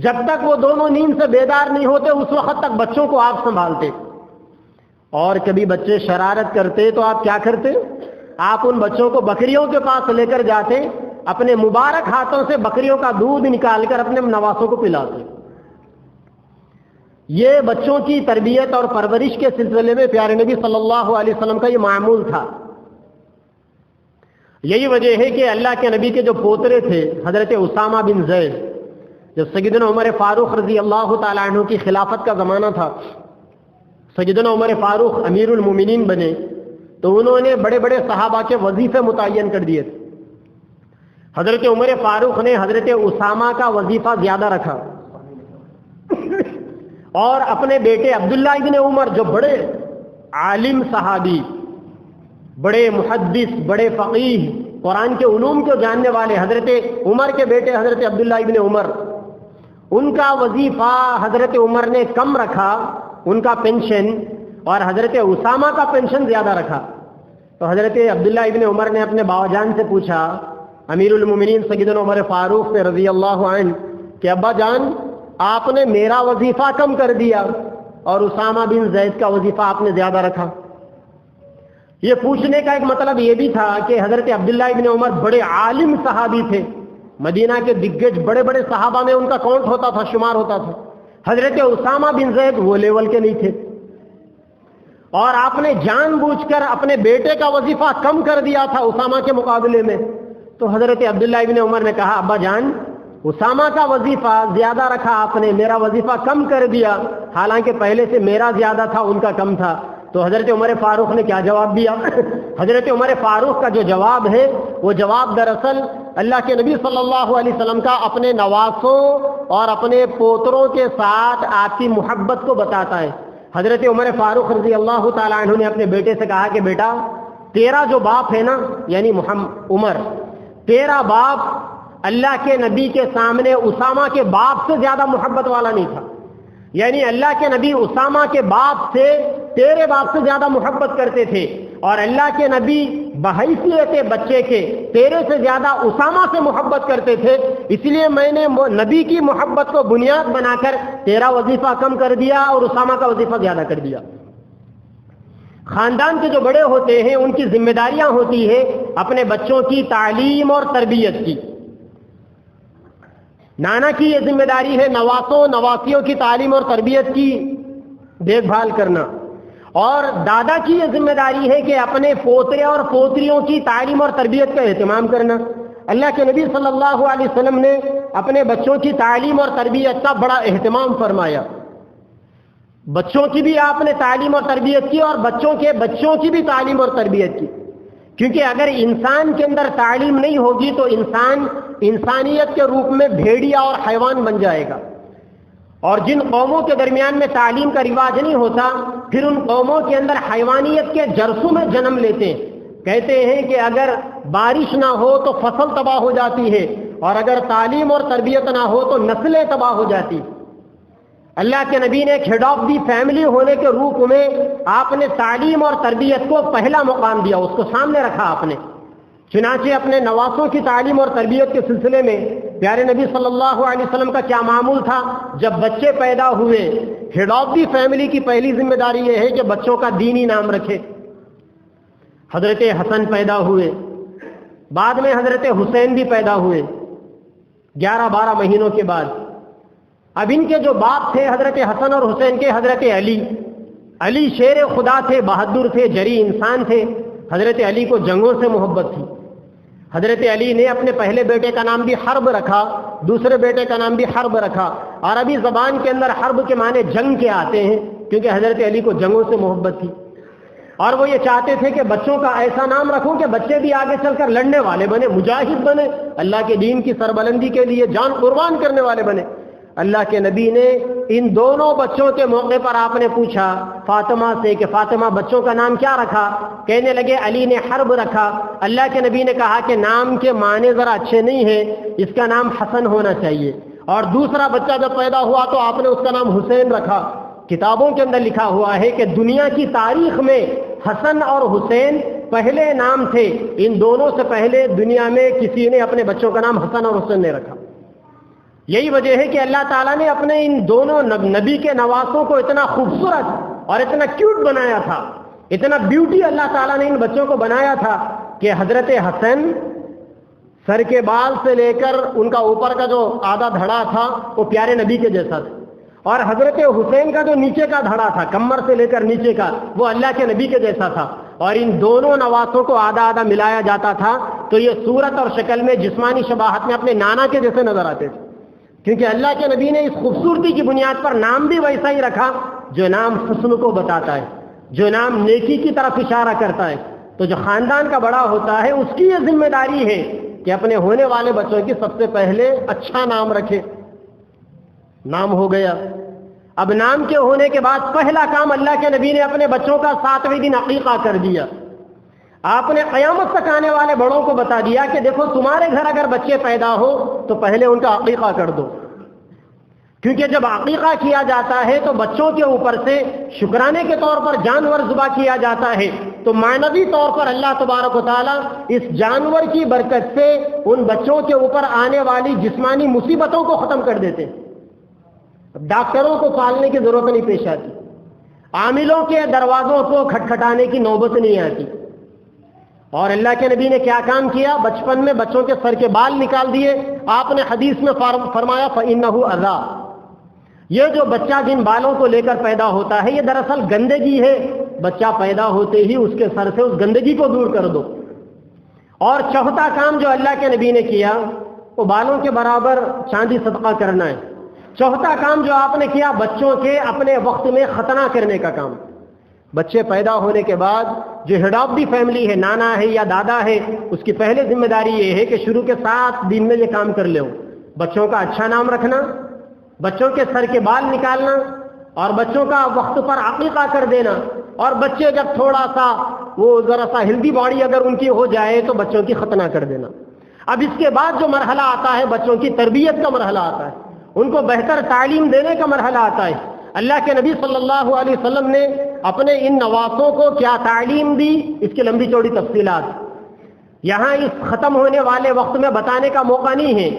Speaker 1: جب تک وہ دونوں نیند سے بیدار نہیں ہوتے اس وقت تک بچوں کو آپ سنبھالتے۔ اور کبھی بچے شرارت کرتے تو آپ کیا کرتے؟ آپ ان بچوں کو بکریوں کے پاس لے کر جاتے، اپنے مبارک ہاتھوں سے بکریوں کا دودھ نکال کر اپنے نواسوں کو پلاتے. یہ بچوں کی تربیت اور پرورش کے سلسلے میں پیارے نبی صلی اللہ علیہ وسلم کا یہ معمول تھا. یہی وجہ ہے کہ اللہ کے نبی کے جو پوترے تھے حضرت اسامہ بن زید، جب سیدنا عمر فاروق رضی اللہ تعالیٰ عنہ کی خلافت کا زمانہ تھا، سیدنا عمر فاروق امیر المومنین بنے، تو انہوں نے بڑے بڑے صحابہ کے وظیفے متعین کر دیے تھے. حضرت عمر فاروق نے حضرت اسامہ کا وظیفہ زیادہ رکھا اور اپنے بیٹے عبداللہ ابن عمر، جو بڑے عالم صحابی، بڑے محدث، بڑے فقیہ، قرآن کے علوم کو جاننے والے حضرت عمر کے بیٹے حضرت عبداللہ ابن عمر، ان کا وظیفہ حضرت عمر نے کم رکھا، ان کا پینشن، اور حضرت اسامہ کا پینشن زیادہ رکھا. تو حضرت عبداللہ ابن عمر نے اپنے باوا جان سے پوچھا، امیر المومنین سیدنا عمر فاروق سے رضی اللہ عنہ، کہ ابا جان آپ نے میرا وظیفہ کم کر دیا اور اسامہ بن زید کا وظیفہ آپ نے زیادہ رکھا. یہ پوچھنے کا ایک مطلب یہ بھی تھا کہ حضرت عبداللہ ابن عمر بڑے عالم صحابی تھے، مدینہ کے دگگج بڑے بڑے صحابہ میں ان کا کاؤنٹ ہوتا تھا، شمار ہوتا تھا. حضرت اسامہ بن زید وہ لیول کے نہیں تھے، اور آپ نے جان بوجھ کر اپنے بیٹے کا وظیفہ کم کر دیا تھا اسامہ کے مقابلے میں. تو حضرت عبداللہ ابن عمر نے کہا، ابا جان اسامہ کا وظیفہ زیادہ رکھا آپ نے، میرا وظیفہ کم کر دیا، حالانکہ پہلے سے میرا زیادہ تھا ان کا کم تھا. تو حضرت عمر فاروق نے کیا جواب دیا؟ حضرت عمر فاروق کا جو جواب ہے وہ جواب دراصل اللہ کے نبی صلی اللہ علیہ وسلم کا اپنے نواسوں اور اپنے پوتروں کے ساتھ آپ کی محبت کو بتاتا ہے. حضرت عمر فاروق رضی اللہ تعالیٰ عنہ نے اپنے بیٹے سے کہا کہ بیٹا، تیرا جو باپ ہے نا، یعنی عمر، تیرا باپ اللہ کے نبی کے سامنے اسامہ کے باپ سے زیادہ محبت والا نہیں تھا. یعنی اللہ کے نبی اسامہ کے باپ سے تیرے باپ سے زیادہ محبت کرتے تھے، اور اللہ کے نبی بحیثیت بچے کے تیرے سے زیادہ اسامہ سے محبت کرتے تھے. اس لیے میں نے نبی کی محبت کو بنیاد بنا کر تیرا وظیفہ کم کر دیا اور اسامہ کا وظیفہ زیادہ کر دیا. خاندان کے جو بڑے ہوتے ہیں ان کی ذمہ داریاں ہوتی ہے اپنے بچوں کی تعلیم اور تربیت کی. نانا کی یہ ذمہ داری ہے نواسوں نواسیوں کی تعلیم اور تربیت کی دیکھ بھال کرنا، اور دادا کی یہ ذمہ داری ہے کہ اپنے پوترے اور پوتریوں کی تعلیم اور تربیت کا اہتمام کرنا. اللہ کے نبی صلی اللہ علیہ وسلم نے اپنے بچوں کی تعلیم اور تربیت کا بڑا اہتمام فرمایا. بچوں کی بھی آپ نے تعلیم اور تربیت کی، اور بچوں کے بچوں کی بھی تعلیم اور تربیت کی، کیونکہ اگر انسان کے اندر تعلیم نہیں ہوگی تو انسان انسانیت کے روپ میں بھیڑیا اور حیوان بن جائے گا. اور جن قوموں کے درمیان میں تعلیم کا رواج نہیں ہوتا، پھر ان قوموں کے اندر حیوانیت کے جرسوں میں جنم لیتے ہیں. کہتے ہیں کہ اگر بارش نہ ہو تو فصل تباہ ہو جاتی ہے، اور اگر تعلیم اور تربیت نہ ہو تو نسلیں تباہ ہو جاتی. اللہ کے نبی نے ایک ہیڈ آف دی فیملی ہونے کے روپ میں آپ نے تعلیم اور تربیت کو پہلا مقام دیا، اس کو سامنے رکھا آپ نے. چنانچہ اپنے نواسوں کی تعلیم اور تربیت کے سلسلے میں پیارے نبی صلی اللہ علیہ وسلم کا کیا معمول تھا؟ جب بچے پیدا ہوئے، ہیڈ آف دی فیملی کی پہلی ذمہ داری یہ ہے کہ بچوں کا دینی نام رکھے. حضرت حسن پیدا ہوئے، بعد میں حضرت حسین بھی پیدا ہوئے 11-12 مہینوں کے بعد. اب ان کے جو باپ تھے حضرت حسن اور حسین کے، حضرت علی شیر خدا تھے، بہادر تھے، جری انسان تھے. حضرت علی کو جنگوں سے محبت تھی. حضرت علی نے اپنے پہلے بیٹے کا نام بھی حرب رکھا، دوسرے بیٹے کا نام بھی حرب رکھا. عربی زبان کے اندر حرب کے معنی جنگ کے آتے ہیں، کیونکہ حضرت علی کو جنگوں سے محبت تھی، اور وہ یہ چاہتے تھے کہ بچوں کا ایسا نام رکھوں کہ بچے بھی آگے چل کر لڑنے والے بنے، مجاہد بنے، اللہ کے دین کی سربلندی کے لیے جان قربان کرنے والے بنے. اللہ کے نبی نے ان دونوں بچوں کے موقع پر آپ نے پوچھا فاطمہ سے کہ فاطمہ بچوں کا نام کیا رکھا؟ کہنے لگے علی نے حرب رکھا. اللہ کے نبی نے کہا کہ نام کے معنی ذرا اچھے نہیں ہیں، اس کا نام حسن ہونا چاہیے. اور دوسرا بچہ جب پیدا ہوا تو آپ نے اس کا نام حسین رکھا. کتابوں کے اندر لکھا ہوا ہے کہ دنیا کی تاریخ میں حسن اور حسین پہلے نام تھے. ان دونوں سے پہلے دنیا میں کسی نے اپنے بچوں کا نام حسن اور حسین نے رکھا. یہی وجہ ہے کہ اللہ تعالیٰ نے اپنے ان دونوں نبی کے نواسوں کو اتنا خوبصورت اور اتنا کیوٹ بنایا تھا، اتنا بیوٹی اللہ تعالیٰ نے ان بچوں کو بنایا تھا کہ حضرت حسن سر کے بال سے لے کر ان کا اوپر کا جو آدھا دھڑا تھا وہ پیارے نبی کے جیسا تھا، اور حضرت حسین کا جو نیچے کا دھڑا تھا کمر سے لے کر نیچے کا وہ اللہ کے نبی کے جیسا تھا، اور ان دونوں نواسوں کو آدھا آدھا ملایا جاتا تھا تو یہ صورت اور شکل میں جسمانی شباہت میں اپنے نانا کے جیسے نظر آتے تھے، کیونکہ اللہ کے نبی نے اس خوبصورتی کی بنیاد پر نام بھی ویسا ہی رکھا جو نام حسن کو بتاتا ہے، جو نام نیکی کی طرف اشارہ کرتا ہے۔ تو جو خاندان کا بڑا ہوتا ہے اس کی یہ ذمہ داری ہے کہ اپنے ہونے والے بچوں کی سب سے پہلے اچھا نام رکھے۔ نام ہو گیا، اب نام کے ہونے کے بعد پہلا کام اللہ کے نبی نے اپنے بچوں کا 7ویں دن عقیقہ کر دیا۔ آپ نے قیامت تک آنے والے بڑوں کو بتا دیا کہ دیکھو تمہارے گھر اگر بچے پیدا ہو تو پہلے ان کا عقیقہ کر دو، کیونکہ جب عقیقہ کیا جاتا ہے تو بچوں کے اوپر سے شکرانے کے طور پر جانور ذبح کیا جاتا ہے، تو معنوی طور پر اللہ تبارک و تعالیٰ اس جانور کی برکت سے ان بچوں کے اوپر آنے والی جسمانی مصیبتوں کو ختم کر دیتے ہیں۔ ڈاکٹروں کو پالنے کی ضرورت نہیں پیش آتی، عاملوں کے دروازوں کو کھٹکھٹانے کی نوبت نہیں آتی۔ اور اللہ کے نبی نے کیا کام کیا؟ بچپن میں بچوں کے سر کے بال نکال دیے۔ آپ نے حدیث میں فرمایا فَإِنَّهُ أَذًى، یہ جو بچہ جن بالوں کو لے کر پیدا ہوتا ہے یہ دراصل گندگی ہے، بچہ پیدا ہوتے ہی اس کے سر سے اس گندگی کو دور کر دو۔ اور چوتھا کام جو اللہ کے نبی نے کیا وہ بالوں کے برابر چاندی صدقہ کرنا ہے۔ چوتھا کام جو آپ نے کیا بچوں کے اپنے وقت میں ختنہ کرنے کا کام۔ بچے پیدا ہونے کے بعد جو ہیڈ آف دی فیملی ہے، نانا ہے یا دادا ہے، اس کی پہلے ذمہ داری یہ ہے کہ شروع کے 7 دن میں یہ کام کر لے، بچوں کا اچھا نام رکھنا، بچوں کے سر کے بال نکالنا، اور بچوں کا وقت پر عقیقہ کر دینا، اور بچے جب تھوڑا سا وہ ذرا سا ہیلدی باڈی اگر ان کی ہو جائے تو بچوں کی ختنہ کر دینا۔ اب اس کے بعد جو مرحلہ آتا ہے بچوں کی تربیت کا مرحلہ آتا ہے، ان کو بہتر تعلیم دینے کا مرحلہ آتا ہے۔ اللہ کے نبی صلی اللہ علیہ وسلم نے اپنے ان نواسوں کو کیا تعلیم دی، اس کی لمبی چوڑی تفصیلات یہاں اس ختم ہونے والے وقت میں بتانے کا موقع نہیں ہے،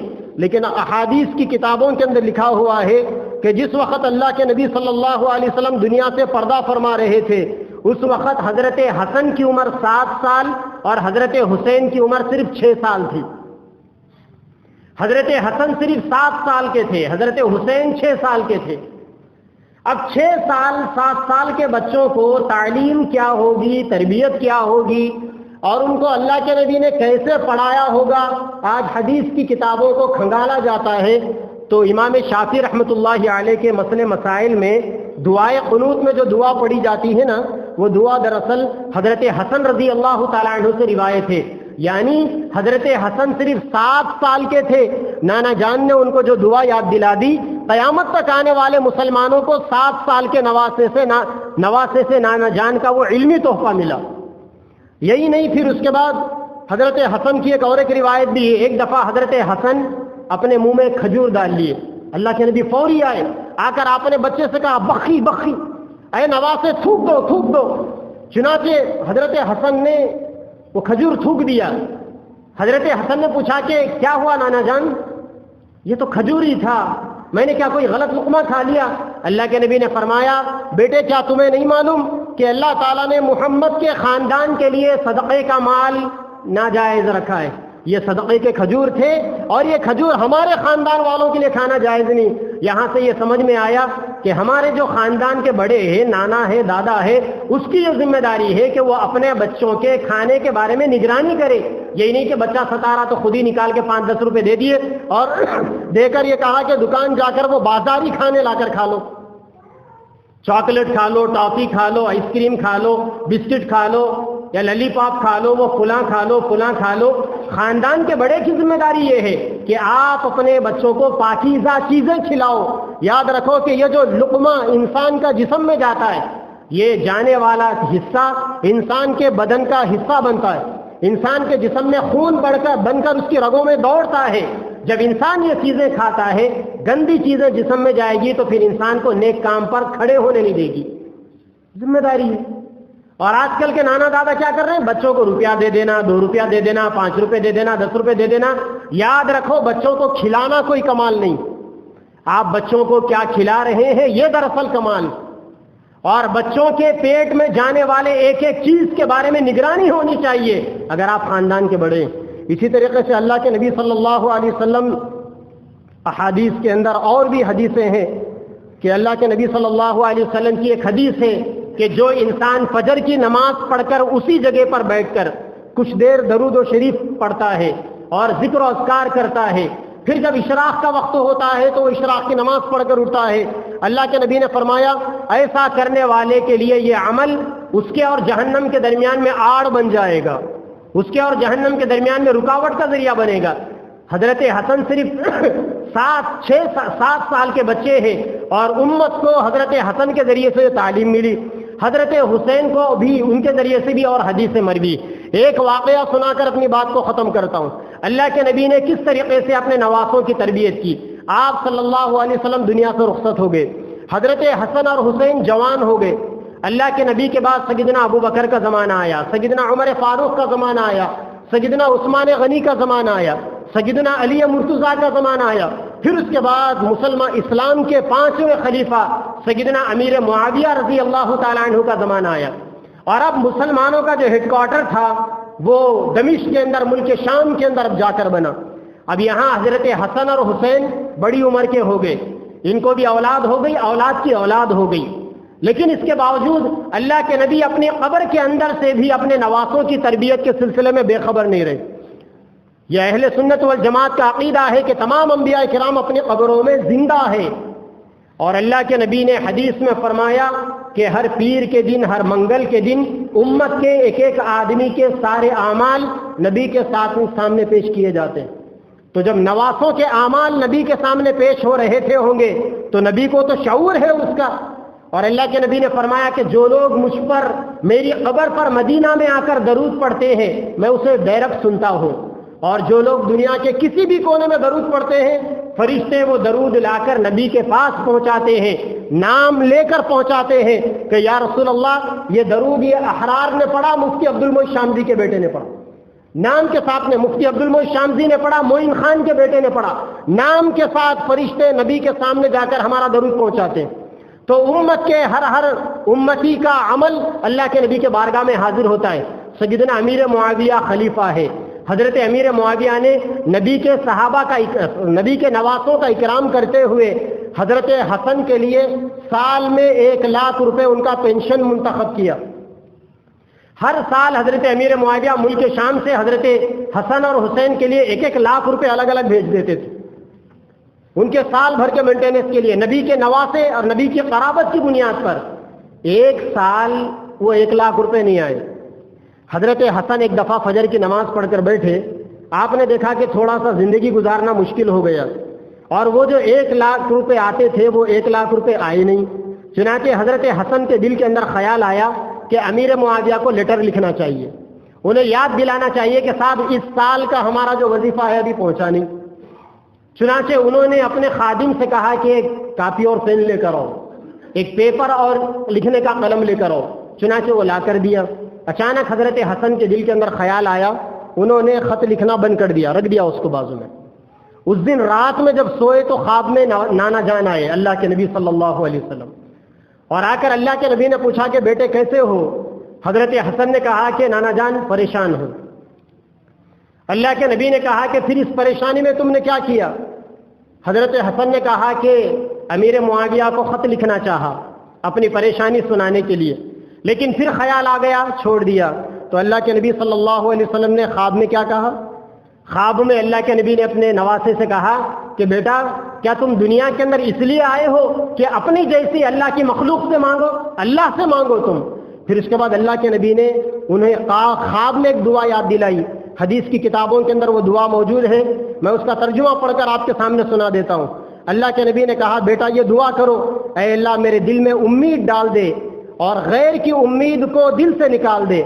Speaker 1: لیکن احادیث کی کتابوں کے اندر لکھا ہوا ہے کہ جس وقت اللہ کے نبی صلی اللہ علیہ وسلم دنیا سے پردہ فرما رہے تھے اس وقت حضرت حسن کی عمر 7 سال اور حضرت حسین کی عمر صرف 6 سال تھی۔ حضرت حسن صرف 7 سال کے تھے، حضرت حسین 6 سال کے تھے۔ اب 6 سال 7 سال کے بچوں کو تعلیم کیا ہوگی، تربیت کیا ہوگی، اور ان کو اللہ کے نبی نے کیسے پڑھایا ہوگا، آج حدیث کی کتابوں کو کھنگالا جاتا ہے۔ تو امام شافعی رحمۃ اللہ علیہ کے مسئلے مسائل میں دعائے قنوت میں جو دعا پڑھی جاتی ہے نا، وہ دعا دراصل حضرت حسن رضی اللہ تعالیٰ عنہ سے روایت ہے، یعنی حضرت حسن صرف 7 سال کے تھے، نانا جان نے ان کو جو دعا یاد دلا دی، قیامت تک آنے والے مسلمانوں کو 7 سال کے نواسے سے نانا جان کا وہ علمی تحفہ ملا۔ یہی نہیں، پھر اس کے بعد حضرت حسن کی ایک روایت بھی ہے، ایک دفعہ حضرت حسن اپنے منہ میں کھجور ڈال لیے، اللہ کے نبی فوری آئے، آ کر آپ نے بچے سے کہا بخی بخی، اے نواسے تھوک دو تھوک دو۔ چنانچہ حضرت حسن نے وہ کھجور تھوک دیا۔ حضرت حسن نے پوچھا کہ کیا ہوا نانا جان؟ یہ تو کھجور ہی تھا، میں نے کیا کوئی غلط لقمہ کھا لیا؟ اللہ کے نبی نے فرمایا بیٹے کیا تمہیں نہیں معلوم کہ اللہ تعالیٰ نے محمد کے خاندان کے لیے صدقے کا مال ناجائز رکھا ہے؟ یہ صدقے کے کھجور تھے اور یہ کھجور ہمارے خاندان والوں کے لیے کھانا جائز نہیں۔ یہاں سے یہ سمجھ میں آیا کہ ہمارے جو خاندان کے بڑے ہیں، نانا ہے، دادا ہے، اس کی یہ ذمہ داری ہے کہ وہ اپنے بچوں کے کھانے کے بارے میں نگرانی کرے۔ یہی نہیں کہ بچہ ستا رہا تو خود ہی نکال کے 5-10 روپے دے دیے اور دے کر یہ کہا کہ دکان جا کر وہ بازاری کھانے لا کر کھا لو، چاکلیٹ کھا لو، ٹافی کھا لو، آئس کریم کھا لو، بسکٹ کھا لو، یا للی پاپ کھا لو، وہ فلاں کھا لو فلاں کھا لو۔ خاندان کے بڑے کی ذمہ داری یہ ہے کہ آپ اپنے بچوں کو پاکیزہ چیزیں کھلاؤ۔ یاد رکھو کہ یہ جو لقمہ انسان کا جسم میں جاتا ہے، یہ جانے والا حصہ انسان کے بدن کا حصہ بنتا ہے، انسان کے جسم میں خون بن کر اس کی رگوں میں دوڑتا ہے۔ جب انسان یہ چیزیں کھاتا ہے، گندی چیزیں جسم میں جائے گی تو پھر انسان کو نیک کام پر کھڑے ہونے نہیں دے گی، ذمہ داری ہے۔ اور آج کل کے نانا دادا کیا کر رہے ہیں؟ بچوں کو روپیہ دے دینا، 2 روپیہ دے دینا، 5 روپے دے دینا، 10 روپے دے دینا۔ یاد رکھو بچوں کو کھلانا کوئی کمال نہیں، آپ بچوں کو کیا کھلا رہے ہیں یہ دراصل کمال۔ اور بچوں کے پیٹ میں جانے والے ایک ایک چیز کے بارے میں نگرانی ہونی چاہیے۔ اگر آپ خاندان کے بڑے ہیں، اسی طریقے سے اللہ کے نبی صلی اللہ علیہ وسلم احادیث کے اندر اور بھی حدیثیں ہیں کہ اللہ کے نبی صلی اللہ علیہ وسلم کی ایک حدیث ہے کہ جو انسان فجر کی نماز پڑھ کر اسی جگہ پر بیٹھ کر کچھ دیر درود و شریف پڑھتا ہے اور ذکر و اذکار کرتا ہے، پھر جب اشراق کا وقت ہوتا ہے تو وہ اشراق کی نماز پڑھ کر اٹھتا ہے، اللہ کے نبی نے فرمایا ایسا کرنے والے کے لیے یہ عمل اس کے اور جہنم کے درمیان میں آڑ بن جائے گا، اس کے اور جہنم کے درمیان میں رکاوٹ کا ذریعہ بنے گا۔ حضرت حسن صرف 7 سال کے بچے ہیں اور امت کو حضرت حسن کے ذریعے سے تعلیم ملی، حضرت حسین کو بھی ان کے ذریعے سے بھی اور حدیث مروی۔ ایک واقعہ سنا کر اپنی بات کو ختم کرتا ہوں۔ اللہ کے نبی نے کس طریقے سے اپنے نواسوں کی تربیت کی۔ آپ صلی اللہ علیہ وسلم دنیا سے رخصت ہو گئے، حضرت حسن اور حسین جوان ہو گئے۔ اللہ کے نبی کے بعد سیدنا ابو بکر کا زمانہ آیا، سیدنا عمر فاروق کا زمانہ آیا، سیدنا عثمان غنی کا زمانہ آیا، سیدنا علی مرتضیٰ کا زمانہ آیا، پھر اس کے بعد مسلمان اسلام کے 5ویں خلیفہ سیدنا امیر معاویہ رضی اللہ تعالیٰ عنہ کا زمانہ آیا، اور اب مسلمانوں کا جو ہیڈ کوارٹر تھا وہ دمشق کے اندر ملک شام کے اندر اب جا کر بنا۔ اب یہاں حضرت حسن اور حسین بڑی عمر کے ہو گئے، ان کو بھی اولاد ہو گئی، اولاد کی اولاد ہو گئی، لیکن اس کے باوجود اللہ کے نبی اپنی قبر کے اندر سے بھی اپنے نواسوں کی تربیت کے سلسلے میں بے خبر نہیں رہے۔ یہ اہل سنت والجماعت کا عقیدہ ہے کہ تمام انبیاء کرام اپنی قبروں میں زندہ ہیں، اور اللہ کے نبی نے حدیث میں فرمایا کہ ہر پیر کے دن، ہر منگل کے دن امت کے ایک ایک آدمی کے سارے اعمال نبی کے سامنے پیش کیے جاتے ہیں۔ تو جب نواسوں کے اعمال نبی کے سامنے پیش ہو رہے تھے ہوں گے تو نبی کو تو شعور ہے اس کا، اور اللہ کے نبی نے فرمایا کہ جو لوگ مجھ پر میری قبر پر مدینہ میں آ کر درود پڑھتے ہیں میں اسے ڈائریکٹ سنتا ہوں، اور جو لوگ دنیا کے کسی بھی کونے میں درود پڑھتے ہیں فرشتے وہ درود لا کر نبی کے پاس پہنچاتے ہیں، نام لے کر پہنچاتے ہیں کہ یا رسول اللہ یہ درود یہ احرار نے پڑھا، مفتی عبدالمعید شامزی کے بیٹے نے پڑھا، نام کے ساتھ نے مفتی عبدالمعید شامزی نے پڑھا، معین خان کے بیٹے نے پڑھا، نام کے ساتھ فرشتے نبی کے سامنے جا کر ہمارا درود پہنچاتے ہیں۔ تو امت کے ہر امتی کا عمل اللہ کے نبی کے بارگاہ میں حاضر ہوتا ہے۔ سیدنا امیر معاویہ خلیفہ ہے، حضرت امیر معاویہ نے نبی کے صحابہ کا نبی کے نواسوں کا اکرام کرتے ہوئے حضرت حسن کے لیے سال میں 1,00,000 روپے ان کا پینشن منتخب کیا۔ ہر سال حضرت امیر معاویہ ملک شام سے حضرت حسن اور حسین کے لیے 1,00,000 روپے الگ الگ بھیج دیتے تھے ان کے سال بھر کے مینٹیننس کے لیے، نبی کے نواسے اور نبی کی قرابت کی بنیاد پر۔ ایک سال وہ 1,00,000 روپے نہیں آئے۔ حضرت حسن ایک دفعہ فجر کی نماز پڑھ کر بیٹھے، آپ نے دیکھا کہ تھوڑا سا زندگی گزارنا مشکل ہو گیا، اور وہ جو 1,00,000 روپے آتے تھے وہ 1,00,000 روپے آئے نہیں۔ چنانچہ حضرت حسن کے دل کے اندر خیال آیا کہ امیر معاویہ کو لیٹر لکھنا چاہیے، انہیں یاد دلانا چاہیے کہ صاحب اس سال کا ہمارا جو وظیفہ ہے ابھی پہنچا نہیں۔ چنانچہ انہوں نے اپنے خادم سے کہا کہ ایک کاپی اور پین لے کر آؤ، ایک پیپر اور لکھنے کا قلم لے کر آؤ۔ چنانچہ وہ لا کر دیا۔ اچانک حضرت حسن کے دل کے اندر خیال آیا، انہوں نے خط لکھنا بند کر دیا، رکھ دیا اس کو بازو میں۔ اس دن رات میں جب سوئے تو خواب میں نانا جان آئے اللہ کے نبی صلی اللہ علیہ وسلم، اور آ کر اللہ کے نبی نے پوچھا کہ بیٹے کیسے ہو؟ حضرت حسن نے کہا کہ نانا جان پریشان ہوں۔ اللہ کے نبی نے کہا کہ پھر اس پریشانی میں تم نے کیا کیا؟ حضرت حسن نے کہا کہ امیر معاویہ کو خط لکھنا چاہا اپنی پریشانی سنانے کے لیے، لیکن پھر خیال آ گیا، چھوڑ دیا۔ تو اللہ کے نبی صلی اللہ علیہ وسلم نے خواب میں کیا کہا؟ خواب میں اللہ کے نبی نے اپنے نواسے سے کہا کہ بیٹا کیا تم دنیا کے اندر اس لیے آئے ہو کہ اپنی جیسی اللہ کی مخلوق سے مانگو؟ اللہ سے مانگو تم۔ پھر اس کے بعد اللہ کے نبی نے انہیں خواب میں ایک دعا یاد دلائی، حدیث کی کتابوں کے اندر وہ دعا موجود ہے، میں اس کا ترجمہ پڑھ کر آپ کے سامنے سنا دیتا ہوں۔ اللہ کے نبی نے کہا بیٹا یہ دعا کرو، اے اللہ میرے دل میں امید ڈال دے اور غیر کی امید کو دل سے نکال دے،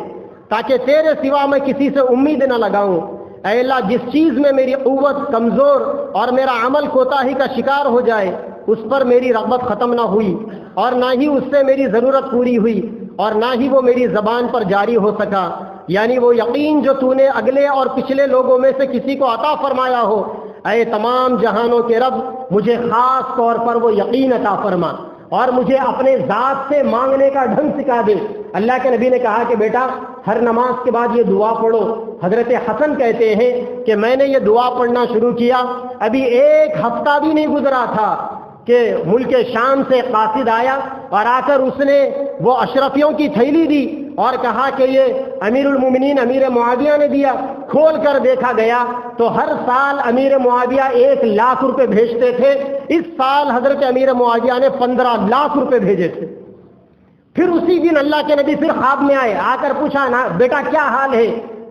Speaker 1: تاکہ تیرے سوا میں کسی سے امید نہ لگاؤں۔ اے اللہ جس چیز میں میری قوت کمزور اور میرا عمل کوتاہی کا شکار ہو جائے اس پر میری رغبت ختم نہ ہوئی، اور نہ ہی اس سے میری ضرورت پوری ہوئی، اور نہ ہی وہ میری زبان پر جاری ہو سکا، یعنی وہ یقین جو تو نے اگلے اور پچھلے لوگوں میں سے کسی کو عطا فرمایا ہو، اے تمام جہانوں کے رب مجھے خاص طور پر وہ یقین عطا فرما۔ اور مجھے اپنے ذات سے مانگنے کا ڈھنگ سکھا دے۔ اللہ کے نبی نے کہا کہ بیٹا ہر نماز کے بعد یہ دعا پڑھو۔ حضرت حسن کہتے ہیں کہ میں نے یہ دعا پڑھنا شروع کیا، ابھی ایک ہفتہ بھی نہیں گزرا تھا کہ ملک شام سے قاصد آیا اور آ کر اس نے وہ اشرفیوں کی تھیلی دی اور کہا کہ یہ امیر المومنین امیر معاویہ نے دیا۔ کھول کر دیکھا گیا تو ہر سال امیر معاویہ 1 لاکھ روپے بھیجتے تھے، اس سال حضرت امیر معاویہ نے 15 لاکھ روپے بھیجے تھے۔ پھر اسی دن اللہ کے نبی پھر خواب میں آئے، آ کر پوچھا نا بیٹا کیا حال ہے؟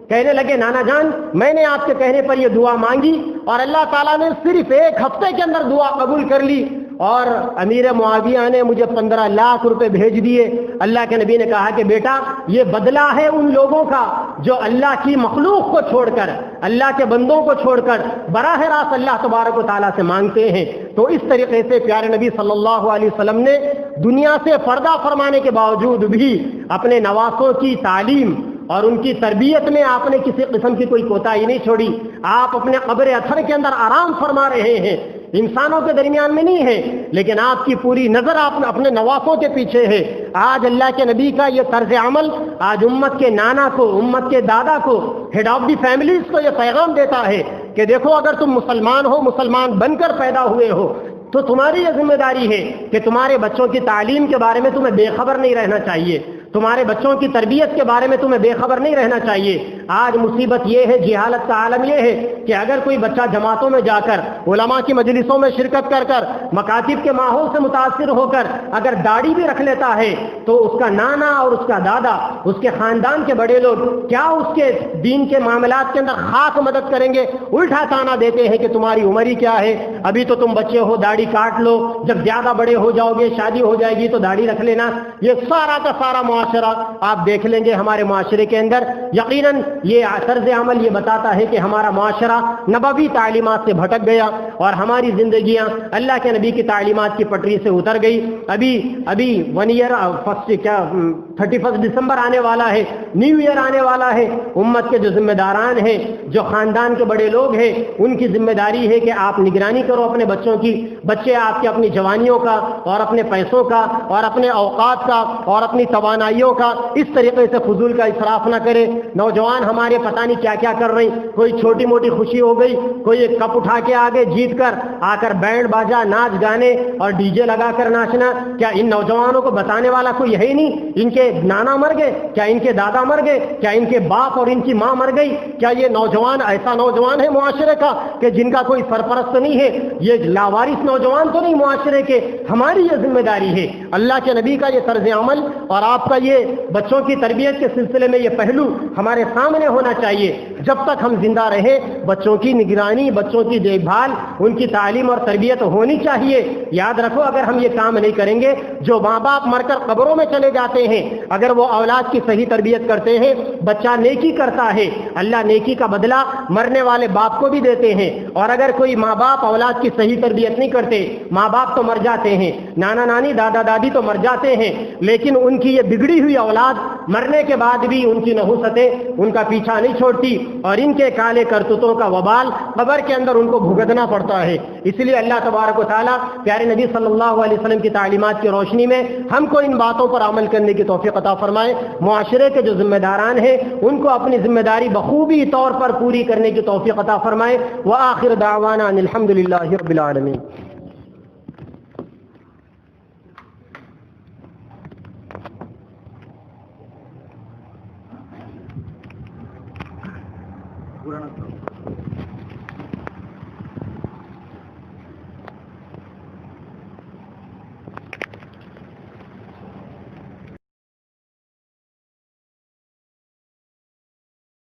Speaker 1: کہنے لگے نانا جان میں نے آپ کے کہنے پر یہ دعا مانگی اور اللہ تعالیٰ نے صرف 1 ہفتے کے اندر دعا قبول کر لی اور امیر معاویہ نے مجھے 15 لاکھ روپے بھیج دیے۔ اللہ کے نبی نے کہا کہ بیٹا یہ بدلہ ہے ان لوگوں کا جو اللہ کی مخلوق کو چھوڑ کر، اللہ کے بندوں کو چھوڑ کر براہ راست اللہ تبارک و تعالیٰ سے مانگتے ہیں۔ تو اس طریقے سے پیارے نبی صلی اللہ علیہ وسلم نے دنیا سے پردہ فرمانے کے باوجود بھی اپنے نواسوں کی تعلیم اور ان کی تربیت میں آپ نے کسی قسم کی کوئی کوتاہی نہیں چھوڑی۔ آپ اپنے قبر اطہر کے اندر آرام فرما رہے ہیں، انسانوں کے درمیان میں نہیں ہے، لیکن آپ کی پوری نظر آپ اپنے نواسوں کے پیچھے ہے۔ آج اللہ کے نبی کا یہ طرز عمل آج امت کے نانا کو، امت کے دادا کو، ہیڈ آف دی فیملیز کو یہ پیغام دیتا ہے کہ دیکھو اگر تم مسلمان ہو، مسلمان بن کر پیدا ہوئے ہو تو تمہاری یہ ذمہ داری ہے کہ تمہارے بچوں کی تعلیم کے بارے میں تمہیں بے خبر نہیں رہنا چاہیے، تمہارے بچوں کی تربیت کے بارے میں تمہیں بے خبر نہیں رہنا چاہیے۔ آج مصیبت یہ ہے، جہالت کا عالم یہ ہے کہ اگر کوئی بچہ جماعتوں میں جا کر، علماء کی مجلسوں میں شرکت کر کر، مکاتب کے ماحول سے متاثر ہو کر اگر داڑھی بھی رکھ لیتا ہے تو اس کا نانا اور اس کا دادا، اس کے خاندان کے بڑے لوگ کیا اس کے دین کے معاملات کے اندر خاص مدد کریں گے؟ الٹا تانا دیتے ہیں کہ تمہاری عمر ہی کیا ہے، ابھی تو تم بچے ہو، داڑھی کاٹ لو، جب زیادہ بڑے ہو جاؤ گے، شادی ہو جائے گی تو داڑھی رکھ لینا۔ یہ سارا کا سارا معاشرہ آپ دیکھ لیں گے ہمارے معاشرے کے اندر، یقیناً یہ طرز عمل یہ بتاتا ہے کہ ہمارا معاشرہ نبوی تعلیمات سے بھٹک گیا اور ہماری زندگیاں اللہ کے نبی کی تعلیمات کی پٹری سے اتر گئی۔ ابھی 31 دسمبر آنے والا ہے، نیو ایئر آنے والا ہے۔ امت کے جو ذمہ داران ہیں، جو خاندان کے بڑے لوگ ہیں، ان کی ذمہ داری ہے کہ آپ نگرانی کرو اپنے بچوں کی۔ بچے آپ کے اپنی جوانیوں کا اور اپنے پیسوں کا اور اپنے اوقات کا اور اپنی توانائیوں کا اس طریقے سے فضول کا اسراف نہ کرے۔ نوجوان ہمارے پتہ نہیں کیا کیا کر رہے ہیں، کوئی چھوٹی موٹی خوشی ہو گئی، کوئی ایک کپ اٹھا کے آگے جیت کر آ کر بینڈ باجا، ناچ گانے اور ڈی جے لگا کر ناچنا۔ کیا ان نوجوانوں کو بتانے والا کوئی ہے ہی نہیں؟ ان کے نانا مر گئے، کیا ان کے دادا مر گئے، کیا ان کے باپ اور ان کی ماں مر گئی؟ کیا یہ نوجوان ایسا نوجوان ہے معاشرے کا کہ جن کا کوئی سرپرست نہیں ہے؟ یہ لاوارث نوجوان تو نہیں معاشرے کے؟ ہماری یہ ذمہ داری ہے۔ اللہ کے نبی کا یہ طرز عمل اور آپ کا یہ بچوں کی تربیت کے سلسلے میں یہ پہلو ہمارے سامنے ہونا چاہیے۔ جب تک ہم زندہ رہے بچوں کی نگرانی، بچوں کی دیکھ بھال، ان کی تعلیم اور تربیت ہونی چاہیے۔ یاد رکھو اگر ہم یہ کام نہیں کریں گے، جو ماں باپ مر کر قبروں میں چلے جاتے ہیں، اگر وہ اولاد کی صحیح تربیت کرتے ہیں، بچہ نیکی کرتا ہے، اللہ نیکی کا بدلہ مرنے والے باپ کو بھی دیتے ہیں۔ اور اگر کوئی ماں باپ اولاد کی صحیح تربیت نہیں کرتے، ماں باپ تو مر جاتے ہیں، نانا نانی دادا دادی تو مر جاتے ہیں، لیکن ان کی یہ بگڑی ہوئی اولاد مرنے کے بعد بھی ان کی نحوستیں ان کا پیچھا نہیں چھوڑتی اور ان کے کالے کرتوتوں کا وبال قبر کے اندر ان کو بھگتنا پڑتا ہے۔ اس لیے اللہ تبارک و تعالیٰ پیارے نبی صلی اللہ علیہ وسلم کی تعلیمات کی روشنی میں ہم کو ان باتوں پر عمل کرنے کی توفیق عطا فرمائے۔ معاشرے کے جو ذمہ داران ہیں ان کو اپنی ذمہ داری بخوبی طور پر پوری کرنے کی توفیق عطا فرمائے۔ وآخر دعوانا ان الحمد للہ رب العالمین۔